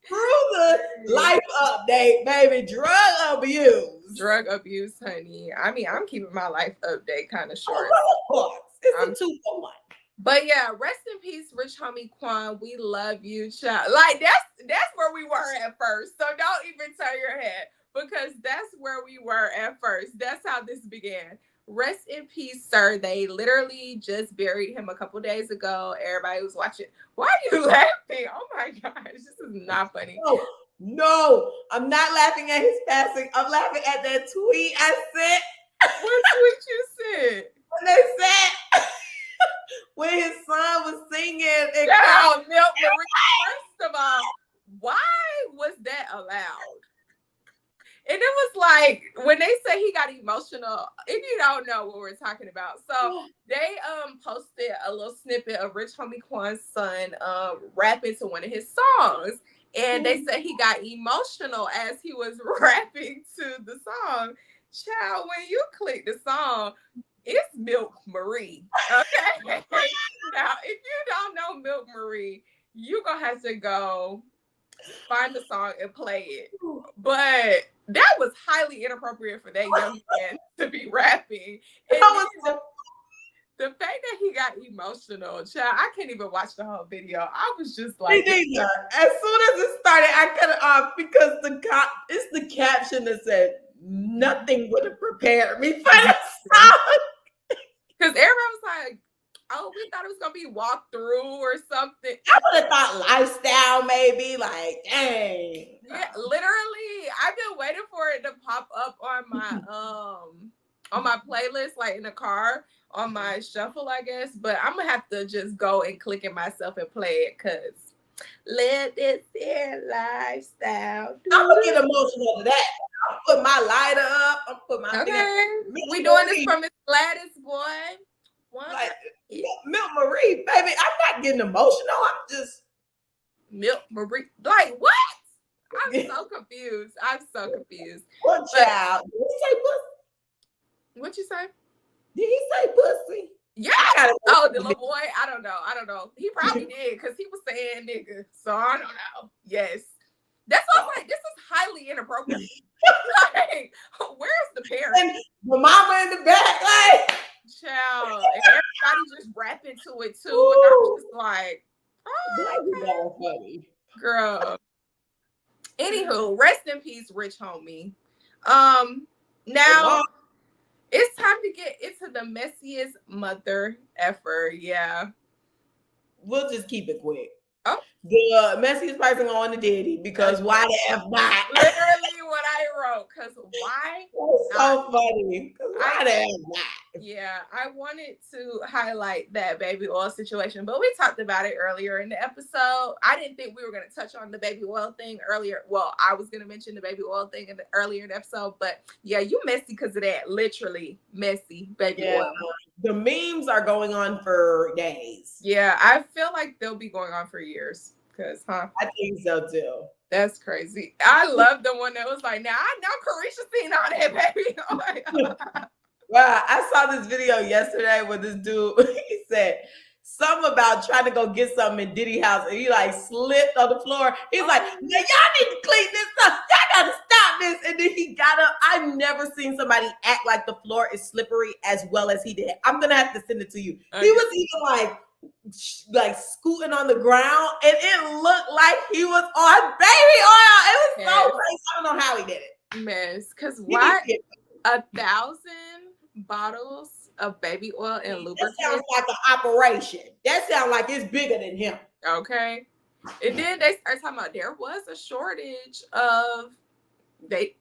Through the life update, baby. Drug abuse. Drug abuse, honey. I mean, I'm keeping my life update kind of short. Oh, of course. It's a 2-for-1. But yeah, rest in peace, rich homie Quan. We love you, child. Like that's where we were at first. So don't even turn your head because that's where we were at first. That's how this began. Rest in peace, sir. They literally just buried him a couple days ago. Everybody was watching. Why are you laughing? Oh my gosh, this is not funny. No, I'm not laughing at his passing. I'm laughing at that tweet I sent. What tweet you sent? When they said when his son was singing and Milk Marie. First of all, why was that allowed? And it was like when they say he got emotional, if you don't know what we're talking about. So they posted a little snippet of Rich Homie Quan's son rapping to one of his songs. And they said he got emotional as he was rapping to the song. Child, when you click the song, it's Milk Marie. Okay. Now, if you don't know Milk Marie, you're gonna have to go find the song and play it. But that was highly inappropriate for that young man to be rapping. And the fact that he got emotional, child, I can't even watch the whole video. I was just like, as soon as it started, I cut it off because it's the caption that said nothing would have prepared me for this song. Because everyone was like, oh, we thought it was gonna be walk through or something. I would have thought lifestyle, maybe. Like, dang. Yeah, literally, I've been waiting for it to pop up on my playlist, like in the car, on my shuffle, I guess. But I'm gonna have to just go and click it myself and play it because let this their lifestyle. I'm gonna get emotional to that. I'm putting my lighter up. I'm putting my we doing this from Miss Gladys, boy. Like, Milk Marie, baby. I'm not getting emotional. I'm just Milk Marie. Like what? I'm so confused. What child? Did he say pussy? What you say? Did he say pussy? Yeah. Oh, the little boy. I don't know. He probably did because he was saying nigga. So I don't know. Yes. That's what I'm like. This is highly inappropriate. Like, where's the parents? And the mama in the back, like, child. And everybody just rapping to it too. Ooh. And I'm just like, oh, funny. Girl. Anywho, rest in peace, rich homie. Now it's time to get into the messiest mother effer. Yeah. We'll just keep it quick. Oh. The messiest person on the Diddy because why the F not? Literally what I wrote. Because why? So funny. Why the F not? Yeah, I wanted to highlight that baby oil situation, but we talked about it earlier in the episode. I didn't think we were going to touch on the baby oil thing earlier. Well, I was going to mention the baby oil thing earlier in the episode, but yeah, you messy because of that. Literally messy baby oil. The memes are going on for days. Yeah, I feel like they'll be going on for years. I think so too. That's crazy. I love the one that was like, now I know Carisha seen all that, baby. Oh my God. Well, I saw this video yesterday with this dude. He said, something about trying to go get something in Diddy house, and he like slipped on the floor. He's like, "Man, y'all need to clean this up. Y'all gotta stop this." And then he got up. I've never seen somebody act like the floor is slippery as well as he did. I'm gonna have to send it to you. He was even like scooting on the ground, and it looked like he was on baby oil. It was so crazy. I don't know how he did it. Mess, because why 1,000 bottles of baby oil and lubricant? That sounds like an operation. That sounds like it's bigger than him. Okay. And then they start talking about there was a shortage of I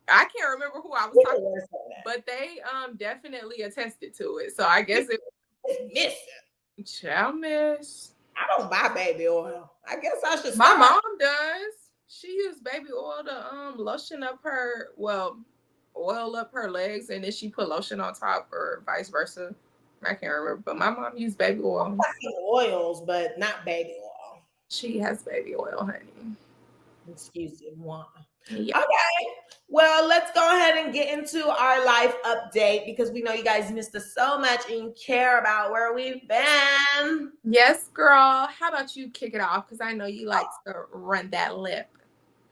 can't remember who I was talking to, but they definitely attested to it. So I guess it's missing. Child miss. I don't buy baby oil. I guess I should. My mom does. She used baby oil to lotion up her oil up her legs, and then she put lotion on top, or vice versa. I can't remember, but my mom used baby oil. Oils, but not baby oil. She has baby oil, honey. Excuse me, one. Yeah. Okay. Well, let's go ahead and get into our life update, because we know you guys missed us so much and you care about where we've been. Yes, girl. How about you kick it off? Because I know you like to run that lip.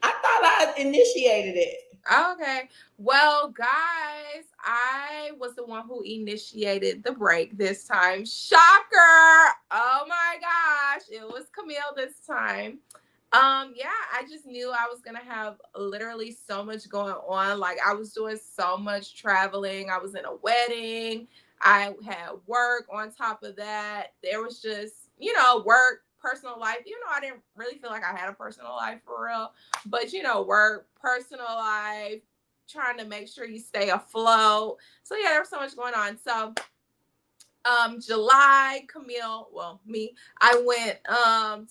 I thought I initiated it. Okay. Well, guys, I was the one who initiated the break this time. Shocker. Oh my gosh. It was Camille this time. Yeah, I just knew I was gonna have literally so much going on. Like, I was doing so much traveling. I was in a wedding. I had work on top of that. There was just, work, personal life. I didn't really feel like I had a personal life for real. But, work, personal life, trying to make sure you stay afloat. So yeah, there was so much going on. So July, me, I went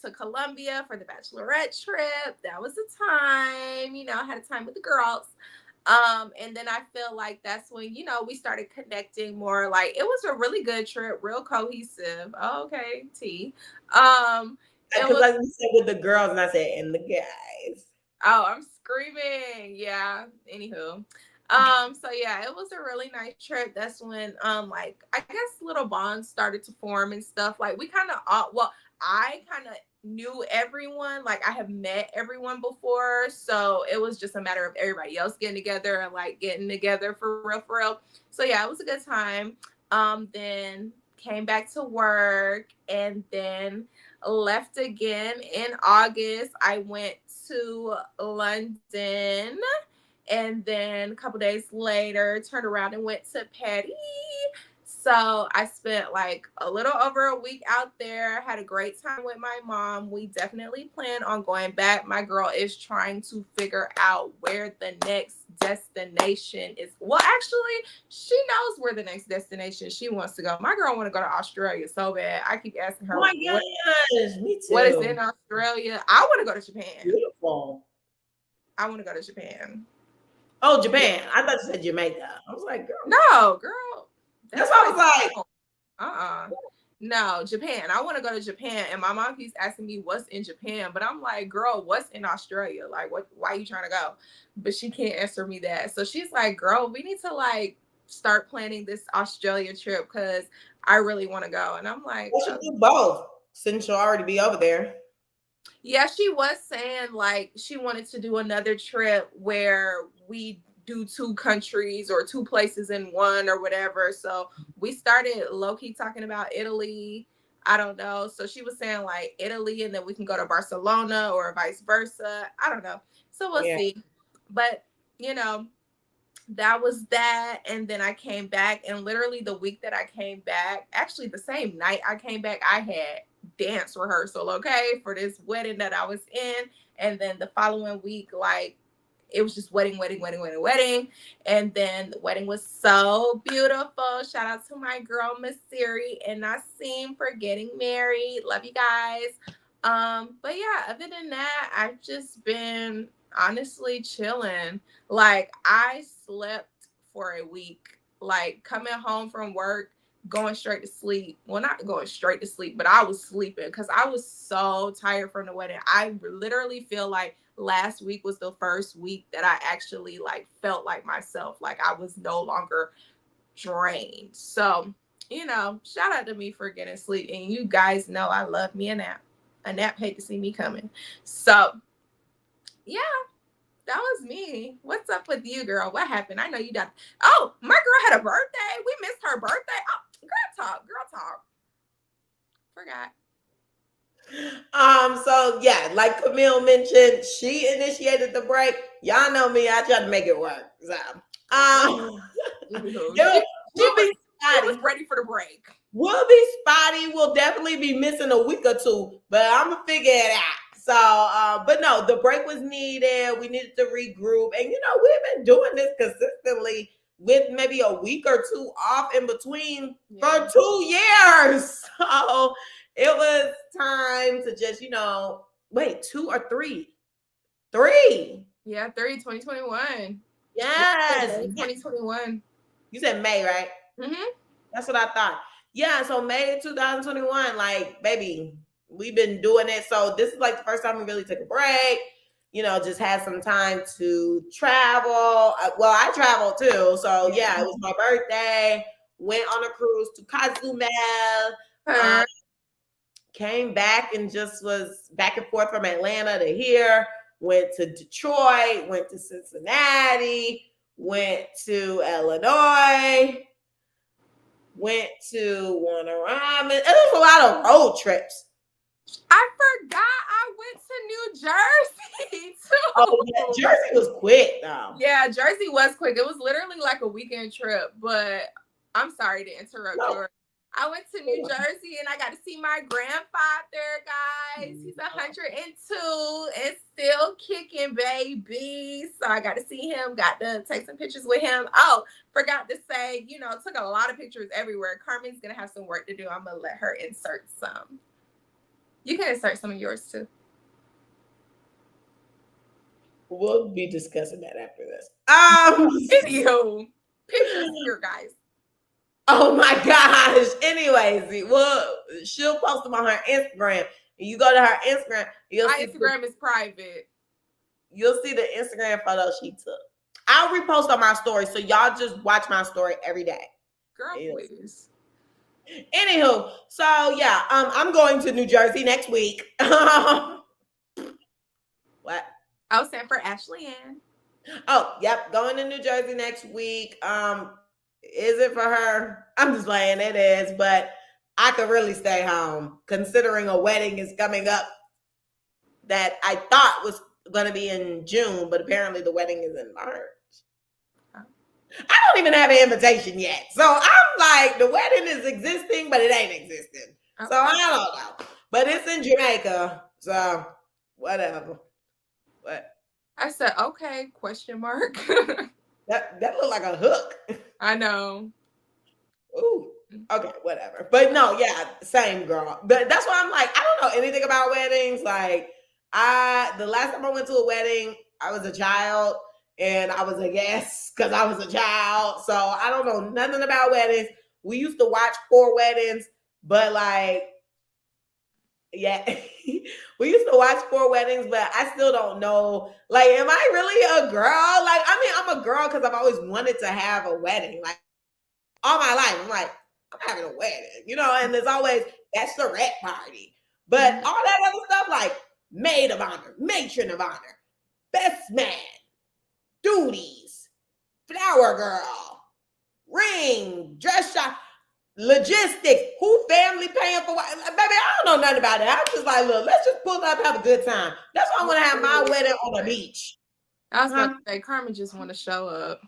to Colombia for the bachelorette trip. That was the time, I had a time with the girls. And then I feel like that's when, we started connecting more. Like, it was a really good trip, real cohesive. Okay, T. Because like you said with the girls, and I said, and the guys. Oh, I'm screaming. Yeah. Anywho. So yeah, it was a really nice trip. That's when I guess little bonds started to form and stuff. Like, we kind of I kind of knew everyone. Like, I have met everyone before, so it was just a matter of everybody else getting together and like getting together for real. So yeah, it was a good time. Then came back to work and then left again in August. I went to London. And then a couple days later, turned around and went to Paris. So I spent like a little over a week out there. Had a great time with my mom. We definitely plan on going back. My girl is trying to figure out where the next destination is. Well, actually, she knows where the next destination she wants to go. My girl want to go to Australia so bad. I keep asking her, oh my gosh, me too. What is in Australia? I want to go to Japan. Beautiful. I want to go to Japan. Oh, Japan. I thought you said Jamaica. I was like, girl. No, girl. That's what I was like. No, Japan. I want to go to Japan. And my mom keeps asking me what's in Japan. But I'm like, girl, what's in Australia? Like, why are you trying to go? But she can't answer me that. So she's like, girl, we need to like start planning this Australia trip because I really want to go. And I'm like, we should do both since you'll already be over there. Yeah, she was saying like she wanted to do another trip where we do 2 countries or 2 places in one or whatever. So we started low-key talking about Italy. I don't know. So she was saying like Italy, and then we can go to Barcelona or vice versa. I don't know. So we'll see. But, that was that. And then I came back, and literally the week that I came back, actually the same night I came back, I had dance rehearsal, okay, for this wedding that I was in. And then the following week, like, it was just wedding. And then the wedding was so beautiful. Shout out to my girl, Miss Siri and Nasim for getting married. Love you guys. But yeah, other than that, I've just been honestly chilling. Like, I slept for a week, like coming home from work, going straight to sleep. Well, not going straight to sleep, but I was sleeping because I was so tired from the wedding. I literally feel like last week was the first week that I actually like felt like myself. Like, I was no longer drained. So you know, shout out to me for getting sleep. And you guys know I love me a nap. A nap hate to see me coming. So, yeah, that was me. What's up with you, girl? What happened? I know you done. Oh, my girl had a birthday. We missed her birthday. Oh, girl talk. Forgot. So yeah, like Camille mentioned, she initiated the break. Y'all know me, I tried to make it work. So she was ready for the break. We'll be spotty. We'll definitely be missing a week or two, but I'm gonna figure it out. So, but no, the break was needed. We needed to regroup, and we've been doing this consistently with maybe a week or two off in between for 2 years. So it was time to just, wait, 2 or 3? 3. Yeah, 2021. Yes. 2021. You said May, right? Mm-hmm. That's what I thought. Yeah, so May 2021, like, baby, we've been doing it. So this is like the first time we really took a break, just had some time to travel. Well, I traveled too. So yeah, it was my birthday. Went on a cruise to Cozumel. Came back and just was back and forth from Atlanta to here. Went to Detroit, went to Cincinnati, went to Illinois, went to Warner-Robin. It was a lot of road trips. I forgot I went to New Jersey too. Oh, yeah, Jersey was quick though. Yeah, Jersey was quick. It was literally like a weekend trip, but I'm sorry to interrupt you. I went to New Jersey and I got to see my grandfather, guys. He's 102 and still kicking, baby. So I got to see him, got to take some pictures with him. Oh, forgot to say, took a lot of pictures everywhere. Carmen's going to have some work to do. I'm going to let her insert some. You can insert some of yours too. We'll be discussing that after this. Video. Pictures here, guys. Oh my gosh. Anyways, well, she'll post them on her Instagram. And you go to her Instagram. My Instagram is private. You'll see the Instagram photo she took. I'll repost on my story. So y'all just watch my story every day. Girl, please. Anywho, so yeah, I'm going to New Jersey next week. What? I was saying for Ashley Ann. Oh, yep, going to New Jersey next week. Is it for her? I'm just playing, it is, but I could really stay home considering a wedding is coming up that I thought was going to be in June, but apparently the wedding is in March. I don't even have an invitation yet. So I'm like, the wedding is existing, but it ain't existing. Okay. So I don't know. But it's in Jamaica. So whatever. What? I said, okay, question mark. That looked like a hook. I know. Ooh. Okay, whatever. But no, yeah, same girl. But that's why I'm like, I don't know anything about weddings. Like, the last time I went to a wedding, I was a child. And I was a guest because I was a child. So I don't know nothing about weddings. We used to watch 4 weddings, but like, yeah, we used to watch 4 weddings, but I still don't know. Like, am I really a girl? Like, I mean, I'm a girl because I've always wanted to have a wedding. Like, all my life, I'm like, I'm having a wedding, and there's always bachelorette party. But all that other stuff, like maid of honor, matron of honor, best man, duties, flower girl, ring, dress shop, logistics, who family paying for what? Baby, I don't know nothing about it. I'm just like, look, let's just pull up and have a good time. That's why I want to have my wedding on the beach. I was about to say, Carmen just want to show up.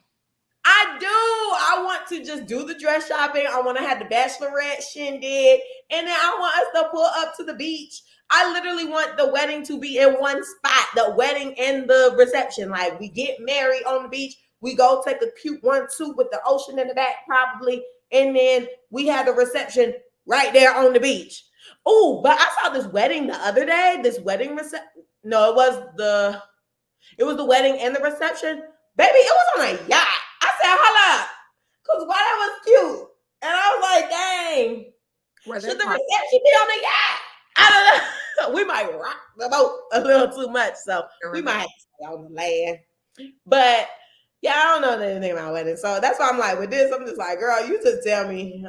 I do. I want to just do the dress shopping. I want to have the bachelorette shindig. And then I want us to pull up to the beach. I literally want the wedding to be in one spot, the wedding and the reception. Like, we get married on the beach. We go take a cute 1-2 with the ocean in the back, probably. And then we have the reception right there on the beach. Oh, but I saw this wedding the other day. This wedding reception. No, it was the wedding and the reception. Baby, it was on a yacht. I said, hold up. Because why that was cute. And I was like, dang. Should the reception be on the yacht? I don't know. We might rock the boat a little too much. So we might have to stay on the land. But yeah, I don't know anything about weddings. So that's why I'm like, with this, I'm just like, girl, you just tell me.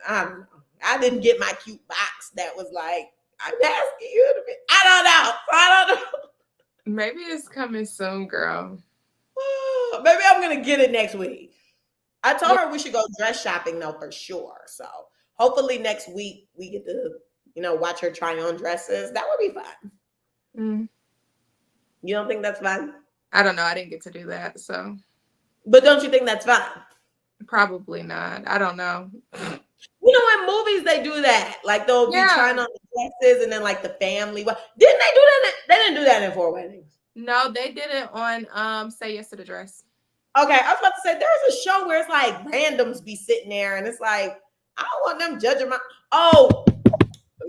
I don't know. I didn't get my cute box that was like, I'm asking you to be. I don't know. Maybe it's coming soon, girl. Maybe I'm gonna get it next week. I told her we should go dress shopping though for sure. So hopefully next week we get to, watch her try on dresses. That would be fun. Mm. You don't think that's fun? I don't know. I didn't get to do that, so. But don't you think that's fun? Probably not. I don't know. In movies they do that. Like they'll be trying on the dresses and then like the family. Didn't they do that? They didn't do that in 4 Weddings. No, they did it on Say Yes to the Dress. Okay, I was about to say there's a show where it's like randoms be sitting there and it's like, I don't want them judging my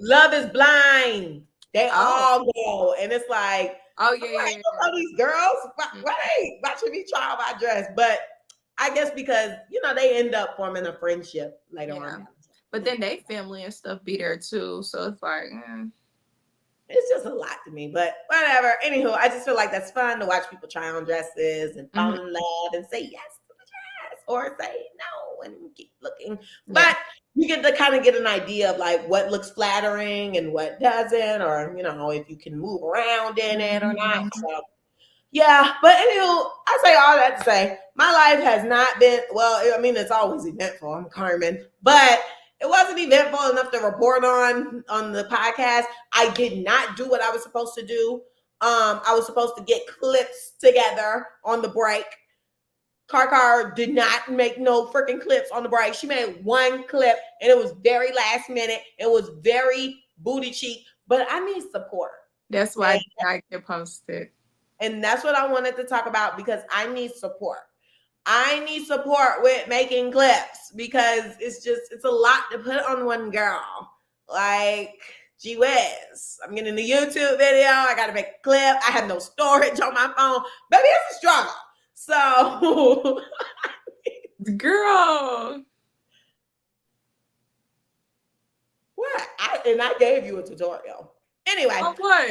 Love is Blind. They all go and it's like, yeah. All these girls, why they watching me try on my dress? But I guess because they end up forming a friendship later on. But then they family and stuff be there too, so it's like, it's just a lot to me. But whatever. Anywho, I just feel like that's fun to watch people try on dresses and fall in love and say yes to the dress or say no and keep looking. But you get to kind of get an idea of like what looks flattering and what doesn't, or if you can move around in it or not. So yeah, but anywho, I say all that to say my life has not been it's always eventful. I'm Carmen, but it wasn't eventful enough to report on the podcast. I did not do what I was supposed to do. I was supposed to get clips together on the break. Car did not make no freaking clips on the break. She made one clip and it was very last minute. It was very booty cheek, but I need support. That's why I get posted. And that's what I wanted to talk about because I need support. I need support with making clips because it's a lot to put on one girl. Like, gee whiz. I'm getting the YouTube video. I got to make a clip. I have no storage on my phone. Baby, it's a struggle. So, girl. What? I gave you a tutorial. Anyway. Oh, what?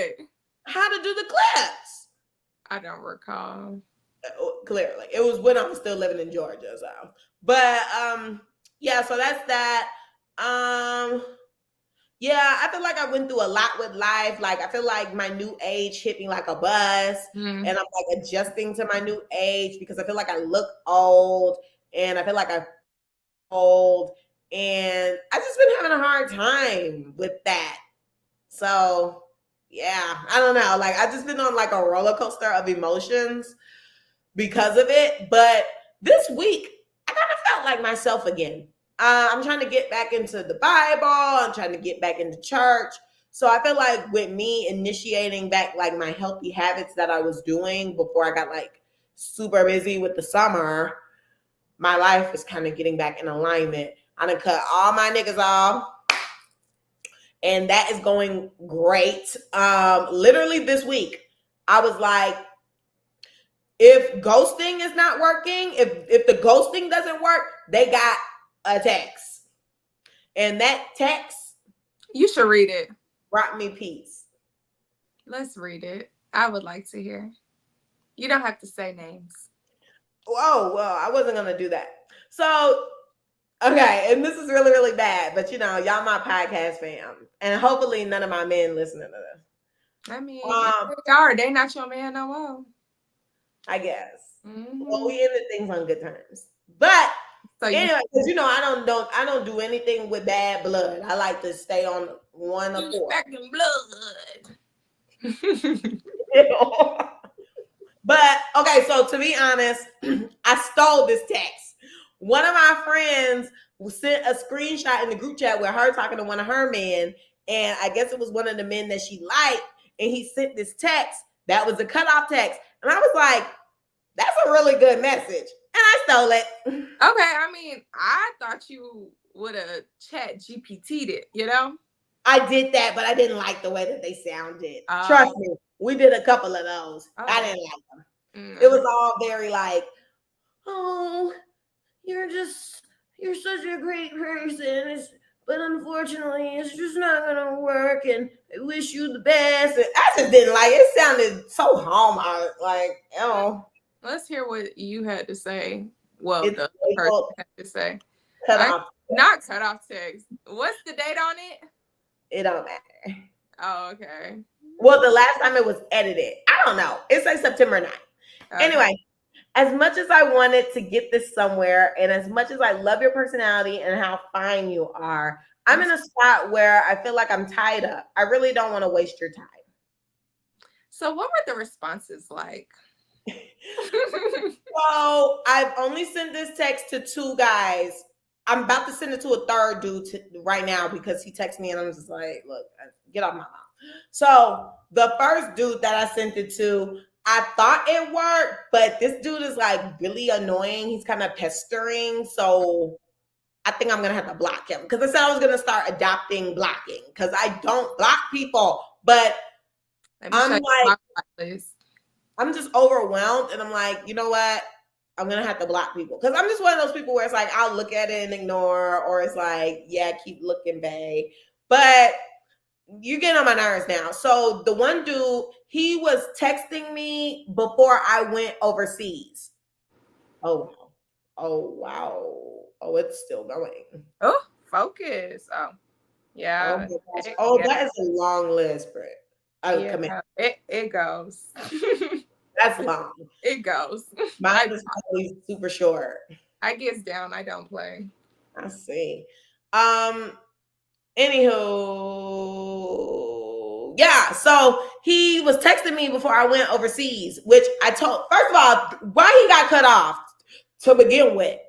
How to do the clips. I don't recall. Clearly. It was when I was still living in Georgia. So, but, so that's that. I feel like I went through a lot with life. Like, I feel like my new age hit me like a bus. And I'm like adjusting to my new age because I feel like I look old and I feel like I'm old. And I've just been having a hard time with that. So, yeah, I don't know. Like, I've just been on like a roller coaster of emotions because of it. But this week, I kind of felt like myself again. I'm trying to get back into the Bible. I'm trying to get back into church. So I feel like with me initiating back like my healthy habits that I was doing before I got like super busy with the summer, my life is kind of getting back in alignment. I done cut all my niggas off. And that is going great. Literally this week, I was like, if ghosting is not working, if the ghosting doesn't work, they got a text. And that text, you should read it. Brought me peace. Let's read it. I would like to hear. You don't have to say names. Oh, well, I wasn't going to do that. So, okay, and this is really, really bad, but y'all my podcast fam. And hopefully none of my men listening to this. I mean, they are. They not your man no more. I guess. Well, we ended things on good terms. But so anyway, because I don't do anything with bad blood. I like to stay on one accord. Back in blood. But okay, so to be honest, I stole this text. One of my friends sent a screenshot in the group chat with her talking to one of her men, and I guess it was one of the men that she liked, and he sent this text that was a cutoff text, and I was like, "That's a really good message." And I stole it. Okay, I mean, I thought you would have chat GPT'd it, I did that, but I didn't like the way that they sounded. Trust me, we did a couple of those. I didn't like them. It was all very like, oh, you're such a great person. But unfortunately, it's just not going to work. And I wish you the best. And I just didn't like it. It sounded so Hallmark. Like, Let's hear what you had to say. Well, the person had to say. Not cut off text. What's the date on it? It don't matter. Oh, okay. Well, the last time it was edited. I don't know. It's like September 9th. Okay. Anyway, as much as I wanted to get this somewhere, and as much as I love your personality and how fine you are, I'm in a spot where I feel like I'm tied up. I really don't want to waste your time. So what were the responses like? So I've only sent this text to 2 guys. I'm about to send it to a 3rd dude right now because he texted me and I'm just like, look, get off my mouth. So the first dude that I sent it to, I thought it worked, but this dude is like really annoying. He's kind of pestering. So I think I'm going to have to block him because I said I was going to start adopting blocking because I don't block people, but I'm like, I'm just overwhelmed and I'm like, you know what? I'm going to have to block people because I'm just one of those people where it's like, I'll look at it and ignore, or it's like, yeah, keep looking, babe. But you're getting on my nerves now. So the one dude, he was texting me before I went overseas. Oh, wow. Oh, it's still going. Oh, focus. Oh, yeah. That is a long list, Britt. It goes. That's long. It goes. Mine is probably super short. I gets down. I don't play. I see. Anywho, yeah. So he was texting me before I went overseas, which I told. First of all, why he got cut off to begin with.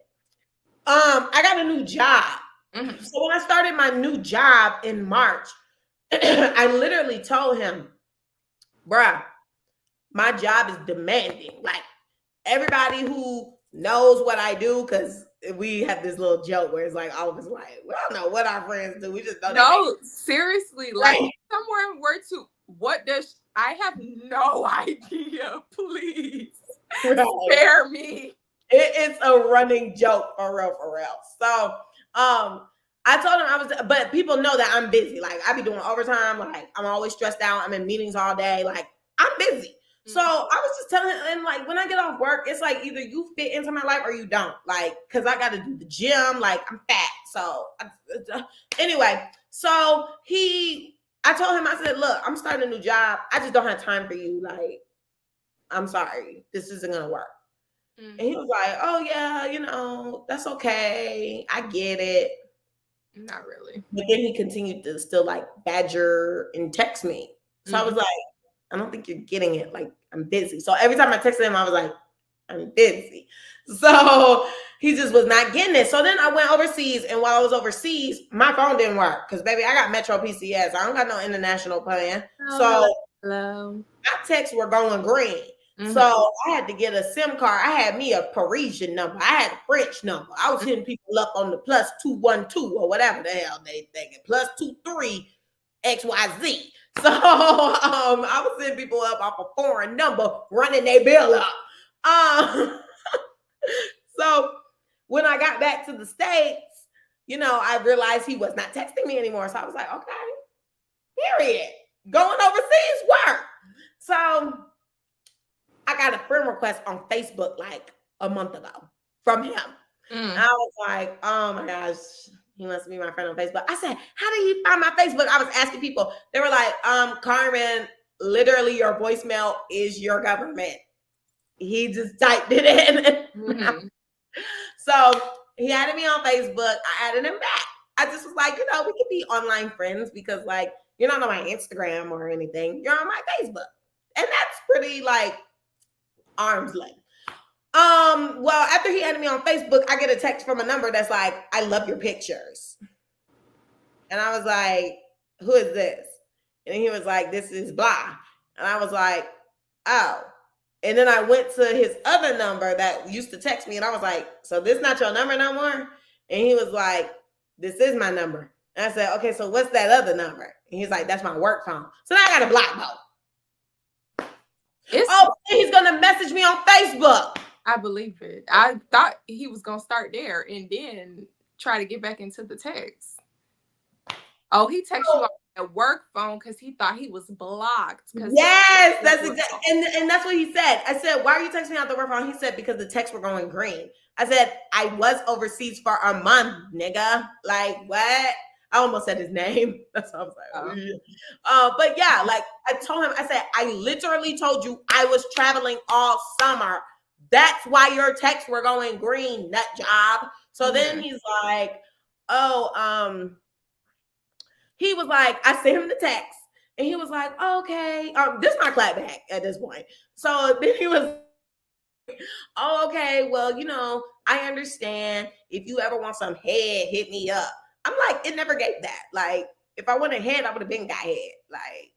I got a new job. Mm-hmm. So when I started my new job in March, I literally told him, bruh, my job is demanding. Like everybody who knows what I do, because we have this little joke where it's like all of us like, we don't know what our friends do. We just don't know. No, seriously, like someone were to, what does, I have no idea. Please spare me. It's a running joke for real. So I told him but people know that I'm busy. Like I be doing overtime. Like I'm always stressed out. I'm in meetings all day. Like I'm busy. So I was just telling him, and like when I get off work, it's like either you fit into my life or you don't. Like, cause I got to do the gym. Like I'm fat. So anyway, so I told him, I said, look, I'm starting a new job. I just don't have time for you. Like, I'm sorry, this isn't gonna work. Mm-hmm. And he was like, oh yeah, that's okay. I get it. Not really. But then he continued to still like badger and text me. So I was like, I don't think you're getting it. Like, I'm busy. So every time I texted him, I was like, I'm busy. So he just was not getting it. So then I went overseas. And while I was overseas, my phone didn't work. Because, baby, I got Metro PCS. I don't got no international plan. So my texts were going green. Mm-hmm. So I had to get a SIM card. I had me a Parisian number. I had a French number. I was hitting people up on the +212 or whatever the hell they thinking. +23 XYZ. So I was sending people up off a foreign number, running their bill up. So when I got back to the States, I realized he was not texting me anymore. So I was like, okay, period. Going overseas work. So I got a friend request on Facebook like a month ago from him. And I was like, oh my gosh, he wants to be my friend on Facebook. I said, how did he find my Facebook? I was asking people. They were like, Carmen, literally your voicemail is your government. He just typed it in. Mm-hmm. So he added me on Facebook. I added him back. I just was like, we can be online friends because like, you're not on my Instagram or anything. You're on my Facebook. And that's pretty like arm's length. Well, after he added me on Facebook, I get a text from a number that's like, I love your pictures. And I was like, who is this? And he was like, this is blah. And I was like, oh. And then I went to his other number that used to text me. And I was like, so this not your number no more? And he was like, this is my number. And I said, okay, so what's that other number? And he's like, that's my work phone. So now I got to block both. He's going to message me on Facebook. I believe it. I thought he was going to start there and then try to get back into the text. Oh, he texts you on a work phone because he thought he was blocked. Yes, that's exactly, and that's what he said. I said, "Why are you texting me out the work phone?" He said, "Because the texts were going green." I said, "I was overseas for a month, nigga. Like what?" I almost said his name. That's what I was like. But yeah, like I told him, I said, "I literally told you I was traveling all summer. That's why your texts were going green, nut job." So then he's like, "Oh, he was like, I sent him the text, and he was like, okay, this is my clapback at this point." So then he was, "Oh, okay, well, I understand. If you ever want some head, hit me up." I'm like, it never gave that. Like, if I wanted head, I would have been got head. Like,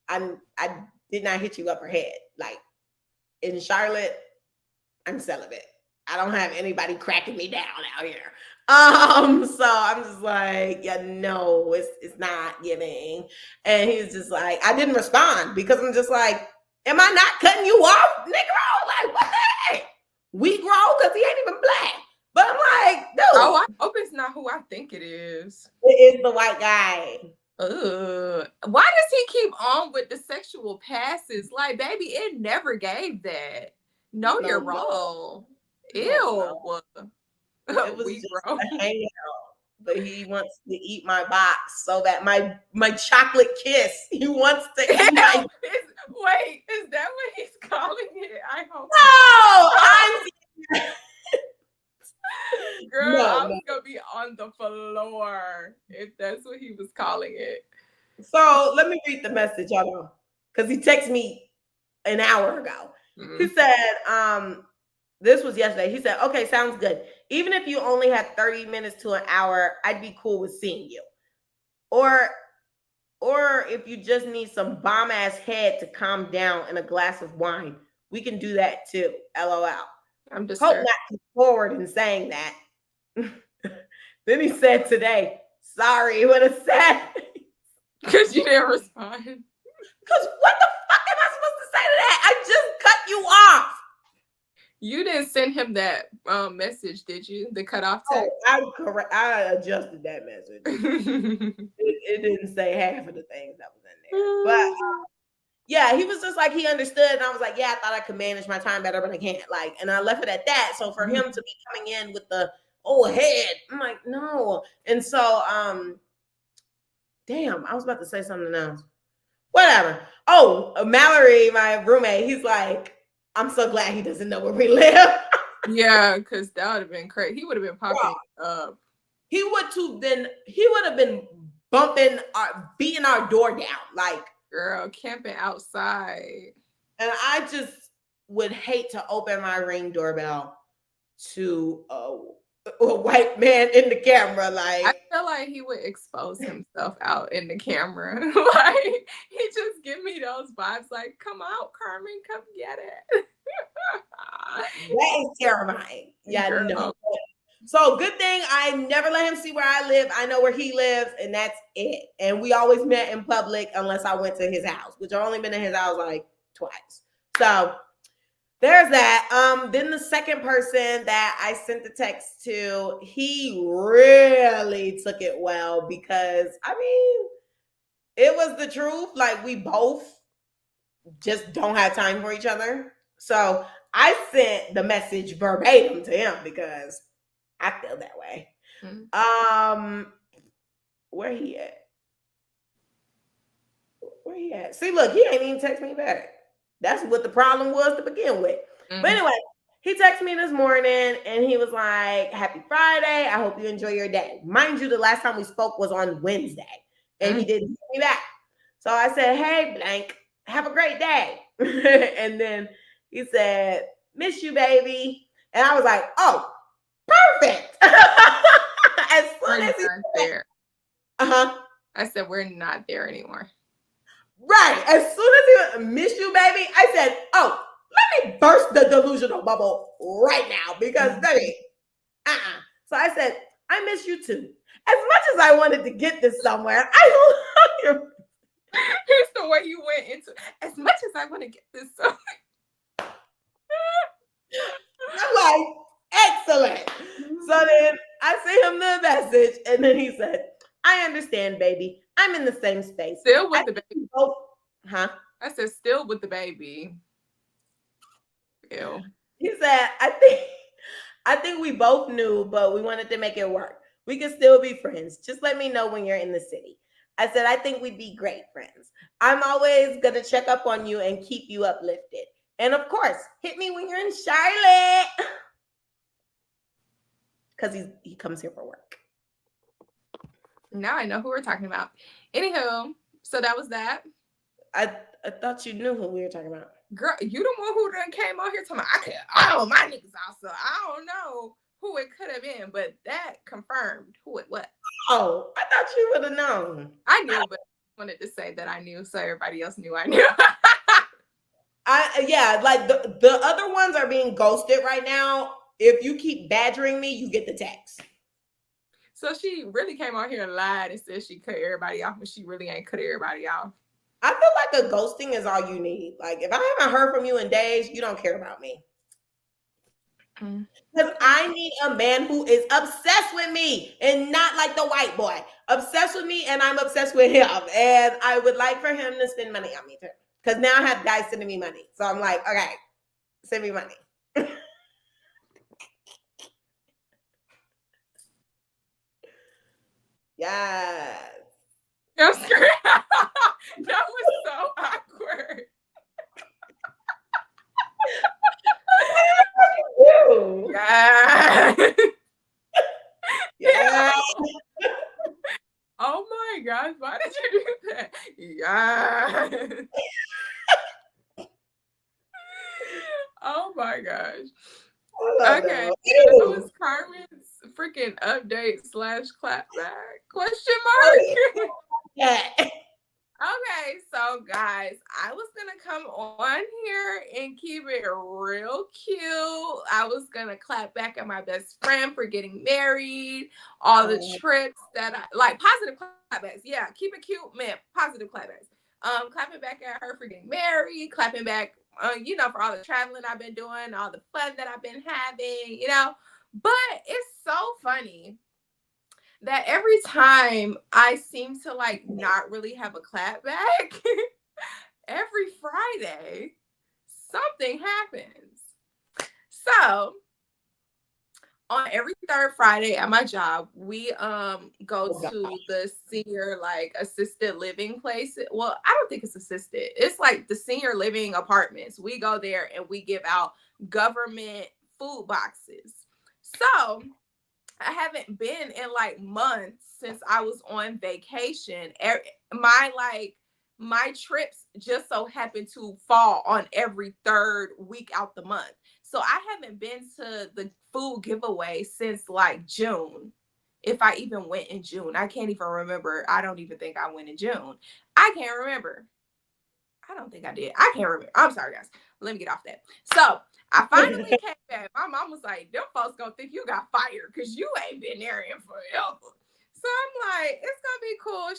I did not hit you up for head. Like, in Charlotte, I'm celibate. I don't have anybody cracking me down out here. So I'm just like, yeah, no, it's not giving. And he's just like, I didn't respond because I'm just like, am I not cutting you off, nigga? Like, what the heck? We grow because he ain't even black. But I'm like, dude. Oh, I hope it's not who I think it is. It is the white guy. Why does he keep on with the sexual passes? Like, baby, it never gave that. Know your role. Ew. It was just a hangout, but he wants to eat my box so that my chocolate kiss. He wants to eat my. Wait, is that what he's calling it? I hope. No, I'm. Girl, I was gonna be on the floor if that's what he was calling it. So let me read the message, y'all, because he texted me an hour ago. He said, this was yesterday. He said, "Okay, sounds good. Even if you only had 30 minutes to an hour, I'd be cool with seeing you. Or if you just need some bomb ass head to calm down and a glass of wine, we can do that too. LOL." I'm just hope not to forward in saying that. Then he said today, "Sorry," with a sad face. Because you didn't respond. Because what the fuck am I supposed to say to that? I just cut you off. You didn't send him that message, did you? The cutoff text? Oh, I adjusted that message. it didn't say half of the things that was in there. But yeah, he was just like, he understood. And I was like, yeah, I thought I could manage my time better, but I can't. Like, and I left it at that. So for him to be coming in with the head, I'm like, no. And so, damn, I was about to say something else. Whatever. Oh, Mallory, my roommate, he's like, "I'm so glad he doesn't know where we live." Yeah, because that would have been crazy. He would have been popping up. He would have been bumping, beating our door down. Like, girl, camping outside. And I just would hate to open my Ring doorbell to a white man in the camera. Like, I feel like he would expose himself out in the camera. Like, he just give me those vibes. Like, "Come out, Carmen, come get it." That is terrifying. Yeah, girl. No. So good thing I never let him see where I live. I know where he lives, and that's it. And we always met in public unless I went to his house, which I've only been in his house like twice. So there's that. Then the second person that I sent the text to, he really took it well because, I mean, it was the truth. Like, we both just don't have time for each other. So I sent the message verbatim to him because I feel that way. Where he at? Where he at? See, look, he ain't even text me back. That's what the problem was to begin with. But anyway, he texted me this morning and he was like, "Happy Friday. I hope you enjoy your day." Mind you, the last time we spoke was on Wednesday and he didn't hit me back. So I said, "Hey, blank, have a great day." And then he said, "Miss you, baby." And I was like, "Oh, perfect." As soon as he's there. I said, "We're not there anymore." Right. As soon as he "Miss you, baby," I said, "Oh, let me burst the delusional bubble right now because, baby, So I said, "I miss you too. As much as I wanted to get this somewhere, I love you." Here's the way you went into, "As much as I want to get this somewhere." I'm like, excellent. So then I sent him the message and then he said, "I understand, baby. I I'm in the same space. Still with the baby. Both, huh? I said still with the baby. Ew. He said, I think we both knew, but we wanted to make it work. We could still be friends. Just let me know when you're in the city. I said, I think we'd be great friends. I'm always going to check up on you and keep you uplifted. And of course, hit me when you're in Charlotte. Because he comes here for work. Now I know who we're talking about. Anywho, so that was that. I thought you knew who we were talking about. Girl, you the one who done came on here talking about, oh, my niggas also. I don't know who it could have been, but that confirmed who it was. Oh, I thought you would have known. I knew, but I wanted to say that I knew so everybody else knew I knew. Yeah, like the other ones are being ghosted right now. If you keep badgering me, you get the text. So she really came on here and lied and said she cut everybody off, but she really ain't cut everybody off. I feel like a ghosting is all you need. Like, if I haven't heard from you in days, you don't care about me. Because I need a man who is obsessed with me and not like the white boy. Obsessed with me and I'm obsessed with him. And I would like for him to spend money on me too. Because now I have guys sending me money. So I'm like, okay, send me money. Yes. I'm scared. That was so awkward. Yeah. Yeah. Oh my gosh, why did you do that? Yeah. Oh my gosh. Okay, that was Carmen's freaking update / clapback question mark. Yeah. Okay, so guys, I was gonna come on here and keep it real cute. I was gonna clap back at my best friend for getting married, all the trips that I like, positive clapbacks. Yeah, keep it cute, man. Positive clapbacks. Clapping back at her for getting married, clapping back, for all the traveling I've been doing, all the fun that I've been having, But it's so funny that every time I seem to like not really have a clap back, every Friday, something happens. So on every third Friday at my job, we go to the senior like assisted living place. Well, I don't think it's assisted. It's like the senior living apartments. We go there and we give out government food boxes. So I haven't been in like months since I was on vacation. My trips just so happen to fall on every third week out the month. So I haven't been to the food giveaway since like June. If I even went in June, I can't even remember. I don't even think I went in June. I can't remember. I don't think I did. I can't remember. I'm sorry, guys. Let me get off that. So I finally came back. My mom was like, them folks gonna think you got fired because you ain't been there in forever. So I'm like, it's gonna be cool.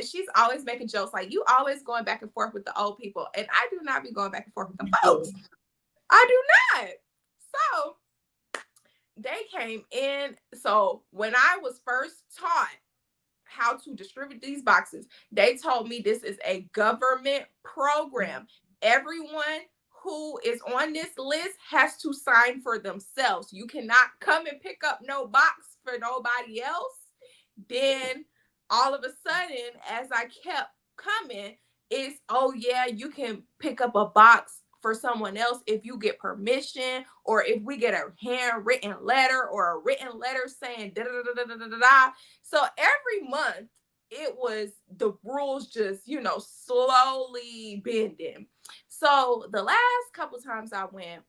She's always making jokes like, you always going back and forth with the old people. And I do not be going back and forth with them folks. I do not. So they came in. So when I was first taught how to distribute these boxes, they told me this is a government program. Everyone who is on this list has to sign for themselves. You cannot come and pick up no box for nobody else. Then all of a sudden, as I kept coming, it's, oh yeah, you can pick up a box for someone else if you get permission, or if we get a handwritten letter or a written letter saying da da da da da da da. So every month it was the rules just, slowly bending. So the last couple times I went,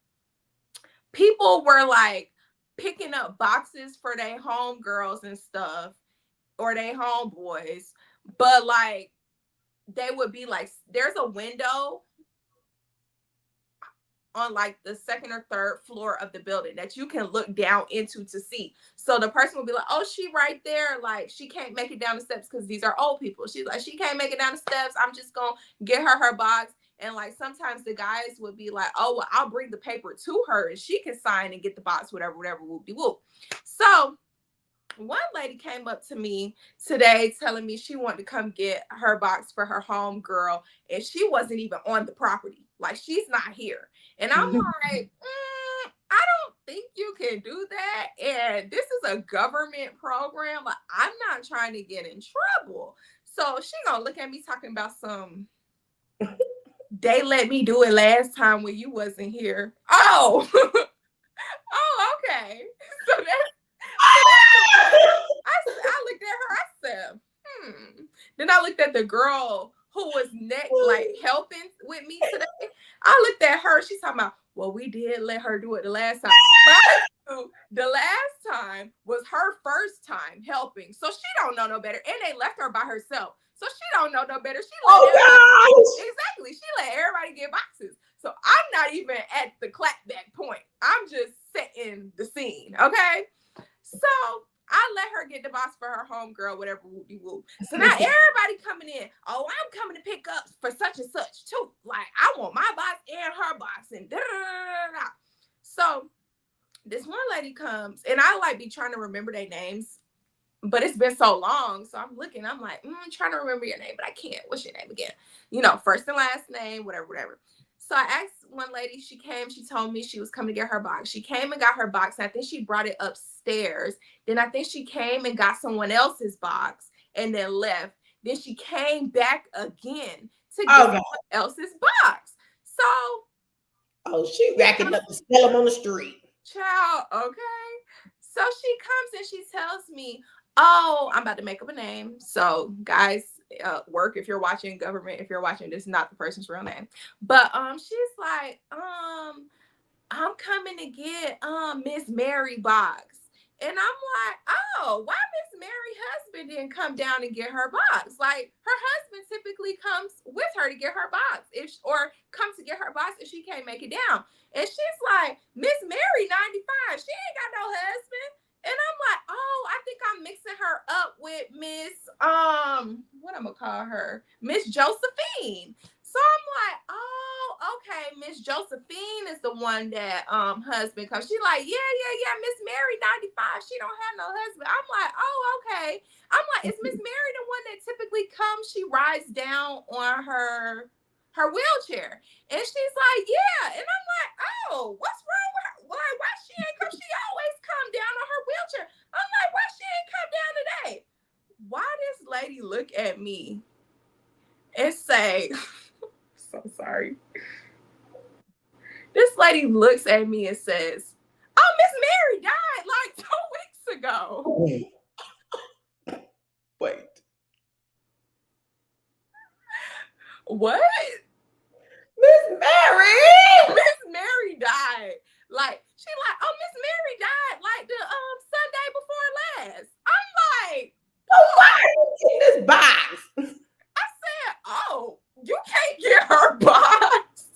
people were like picking up boxes for their homegirls and stuff, or their homeboys, but like they would be like, there's a window on like the second or third floor of the building that you can look down into to see. So the person will be like, oh, she right there. Like, she can't make it down the steps because these are old people. She's like, she can't make it down the steps. I'm just going to get her box. And like, sometimes the guys would be like, oh, well, I'll bring the paper to her and she can sign and get the box, whatever, whoop-de-whoop. So one lady came up to me today telling me she wanted to come get her box for her home girl, and she wasn't even on the property. Like, she's not here. And I'm like, I don't think you can do that. And this is a government program. Like, I'm not trying to get in trouble. So she gonna look at me talking about some, they let me do it last time when you wasn't here. Oh, oh, okay. So that's I looked at her, I said, Then I looked at the girl who was like helping with me today. I looked at her, she's talking about, well, we did let her do it the last time. But the last time was her first time helping. So she don't know no better. And they left her by herself. So she don't know no better. She exactly. She let everybody get boxes. So I'm not even at the clapback point. I'm just setting the scene. Okay. So I let her get the box for her homegirl, whatever woo. So now everybody coming in. Oh, I'm coming to pick up for such and such too. Like, I want my box and her box and da-da-da-da-da. So this one lady comes, and I like be trying to remember their names, but it's been so long. So I'm looking, I'm like, I'm trying to remember your name, but I can't. What's your name again? You know, first and last name, whatever. So I asked one lady, she came, she told me she was coming to get her box. She came and got her box. And I think she brought it upstairs. Then I think she came and got someone else's box and then left. Then she came back again to get someone else's box. So she racking up to sell them on the street. Child, okay. So she comes and she tells me, oh, I'm about to make up a name. So guys, work, if you're watching, government, if you're watching, this is not the person's real name. But she's like, I'm coming to get Miss Mary box. And I'm like, oh, why Miss Mary husband didn't come down and get her box? Like, her husband typically comes with her to get her box, or comes to get her box if she can't make it down. And she's like, Miss Mary 95, she ain't got no husband. And I'm like, oh, I think I'm mixing her up with Miss, what I'm gonna call her? Miss Josephine. So I'm like, oh, okay, Miss Josephine is the one that husband comes. She like, yeah, Miss Mary 95. She don't have no husband. I'm like, oh, okay. I'm like, is Miss Mary the one that typically comes? She rides down on her wheelchair. And she's like, yeah. And I'm like, oh, what's wrong with her? Why she ain't come? She always come down on her wheelchair. I'm like, why she ain't come down today? Why this lady look at me and say, so sorry. This lady looks at me and says, oh, Miss Mary died like 2 weeks ago. Wait. What? Miss Mary? Miss Mary died. Like, she like, oh, Miss Mary died like the Sunday before last. I'm like, oh, why are you getting this box? I said, oh, you can't get her box.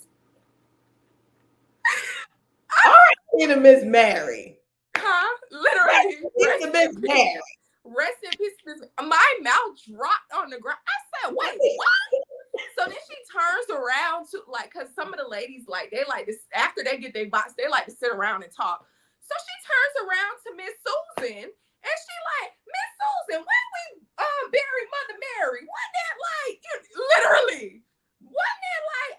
All right, need a Miss Mary. Huh? Literally. Rest in Miss Mary. Rest in peace. My mouth dropped on the ground. I said, wait, what? So then she turns around to, like, because some of the ladies, like, they like this, after they get their box, they like to sit around and talk. So she turns around to Miss Susan, and she like, Miss Susan, when we buried Mother Mary, wasn't that like, literally, wasn't it like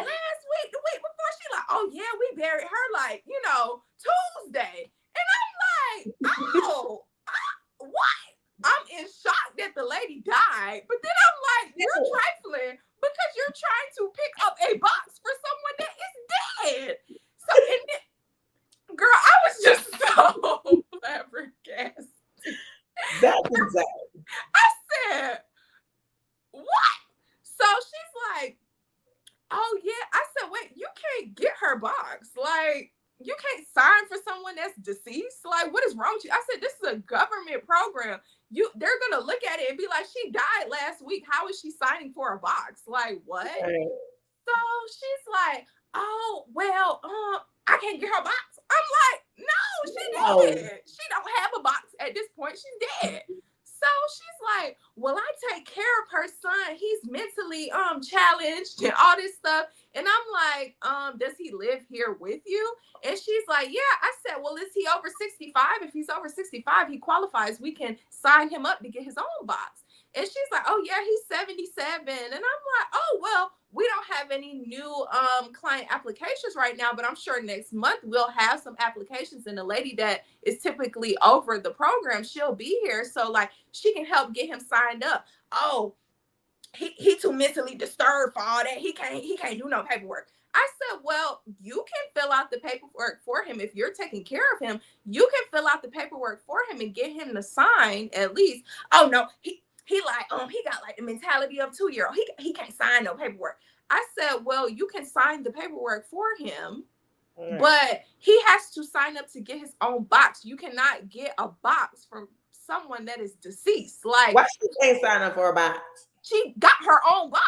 last week, the week before? She like, oh yeah, we buried her like, Tuesday. And I'm like, oh, what? I'm in shock that the lady died, but then I'm like, you're trifling because you're trying to pick up a box for someone that is dead. So, girl, I was just so flabbergasted. That's exactly. I said, what? So she's like, oh yeah. I said, wait, you can't get her box. Like, you can't sign for someone that's deceased. Like, what is wrong with you? I said, this is a government program. They're gonna look at it and be like, she died last week. How is she signing for a box? Like, what? Right. So she's like, oh, well, I can't get her box. I'm like, no, she dead. She don't have a box at this point. She's dead. So So she's like, well, I take care of her son. He's mentally challenged and all this stuff. And I'm like, does he live here with you? And she's like, yeah. I said, well, is he over 65? If he's over 65, he qualifies. We can sign him up to get his own box. And she's like, oh yeah, he's 77. And I'm like, oh, well, we don't have any new client applications right now, but I'm sure next month we'll have some applications. And the lady that is typically over the program, she'll be here. So like she can help get him signed up. Oh, he too mentally disturbed for all that. He can't do no paperwork. I said, well, you can fill out the paperwork for him. If you're taking care of him, you can fill out the paperwork for him and get him to sign at least. Oh no, he got like the mentality of 2-year-old. He can't sign no paperwork. I said, well, you can sign the paperwork for him, but he has to sign up to get his own box. You cannot get a box from someone that is deceased. Like, why she can't sign up for a box? She got her own box.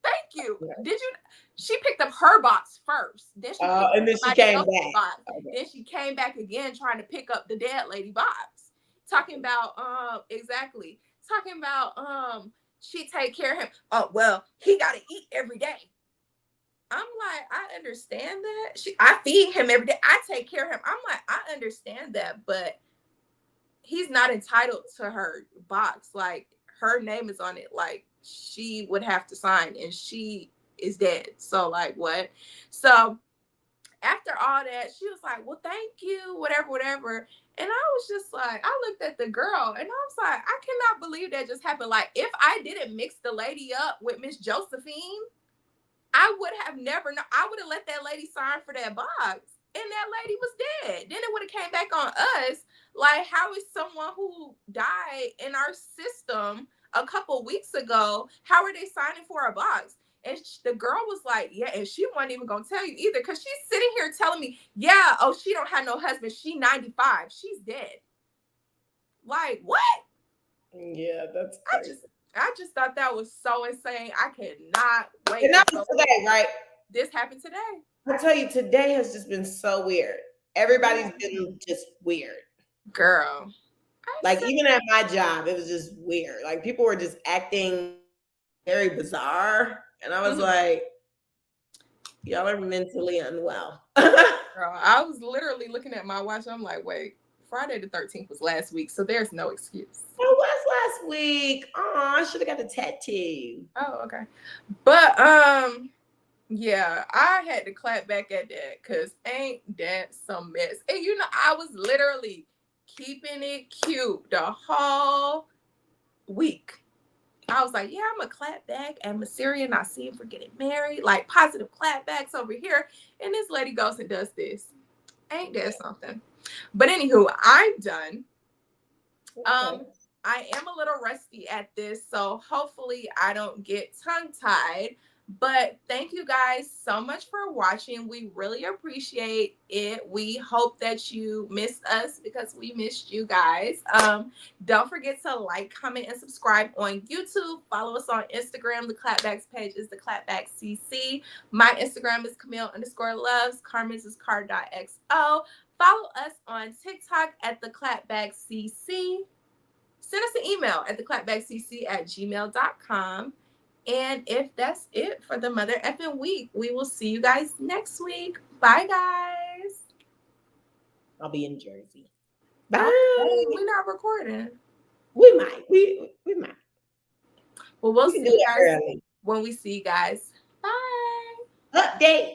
Thank you. Did you? She picked up her box first. Then she and then she came back. Okay. Then she came back again trying to pick up the dead lady box. Talking about she take care of him. Oh, well, he gotta eat every day. I'm like, I understand that. I feed him every day. I take care of him. I'm like, I understand that, but he's not entitled to her box. Like, her name is on it. Like, she would have to sign, and she is dead. So like, what? So after all that, she was like, well, thank you, whatever. And I was just like, I looked at the girl and I was like, I cannot believe that just happened. Like, if I didn't mix the lady up with Miss Josephine, I would have never known. I would have let that lady sign for that box, and that lady was dead. Then it would have came back on us. Like, how is someone who died in our system a couple weeks ago, how are they signing for a box? And the girl was like, yeah, and she wasn't even gonna tell you either, because she's sitting here telling me, yeah, oh, she don't have no husband, she 95, she's dead. Like, what? Yeah, that's crazy. I just thought that was so insane. I cannot wait. And that was today, right? This happened today. I tell you, today has just been so weird. Everybody's been just weird. Girl. Like, even at my job, it was just weird. Like, people were just acting very bizarre. And I was like, y'all are mentally unwell. Girl, I was literally looking at my watch. I'm like, wait, Friday the 13th was last week, so there's no excuse. It was last week. Oh, I should have got a tattoo. Oh, okay. But yeah, I had to clap back at that, because ain't that some mess. And you know, I was literally keeping it cute the whole week. I was like, yeah, I'm a clap back at Messiest, not seeing for getting married, like positive clapbacks over here. And this lady goes and does this. Ain't that something? But anywho, I'm done. Okay. I am a little rusty at this, so hopefully I don't get tongue-tied. But thank you guys so much for watching. We really appreciate it. We hope that you missed us, because we missed you guys. Don't forget to like, comment, and subscribe on YouTube. Follow us on Instagram. The Clapback's page is theclapbackcc. My Instagram is Camille_loves. Carmen's is car.xo. Follow us on TikTok at theclapbackcc. Send us an email at theclapbackcc@gmail.com. And if that's it for the Mother Effing Week, we will see you guys next week. Bye, guys. I'll be in Jersey. Bye. Okay, we're not recording. We might. We might. Well, we'll see you guys when we see you guys. Bye. Update.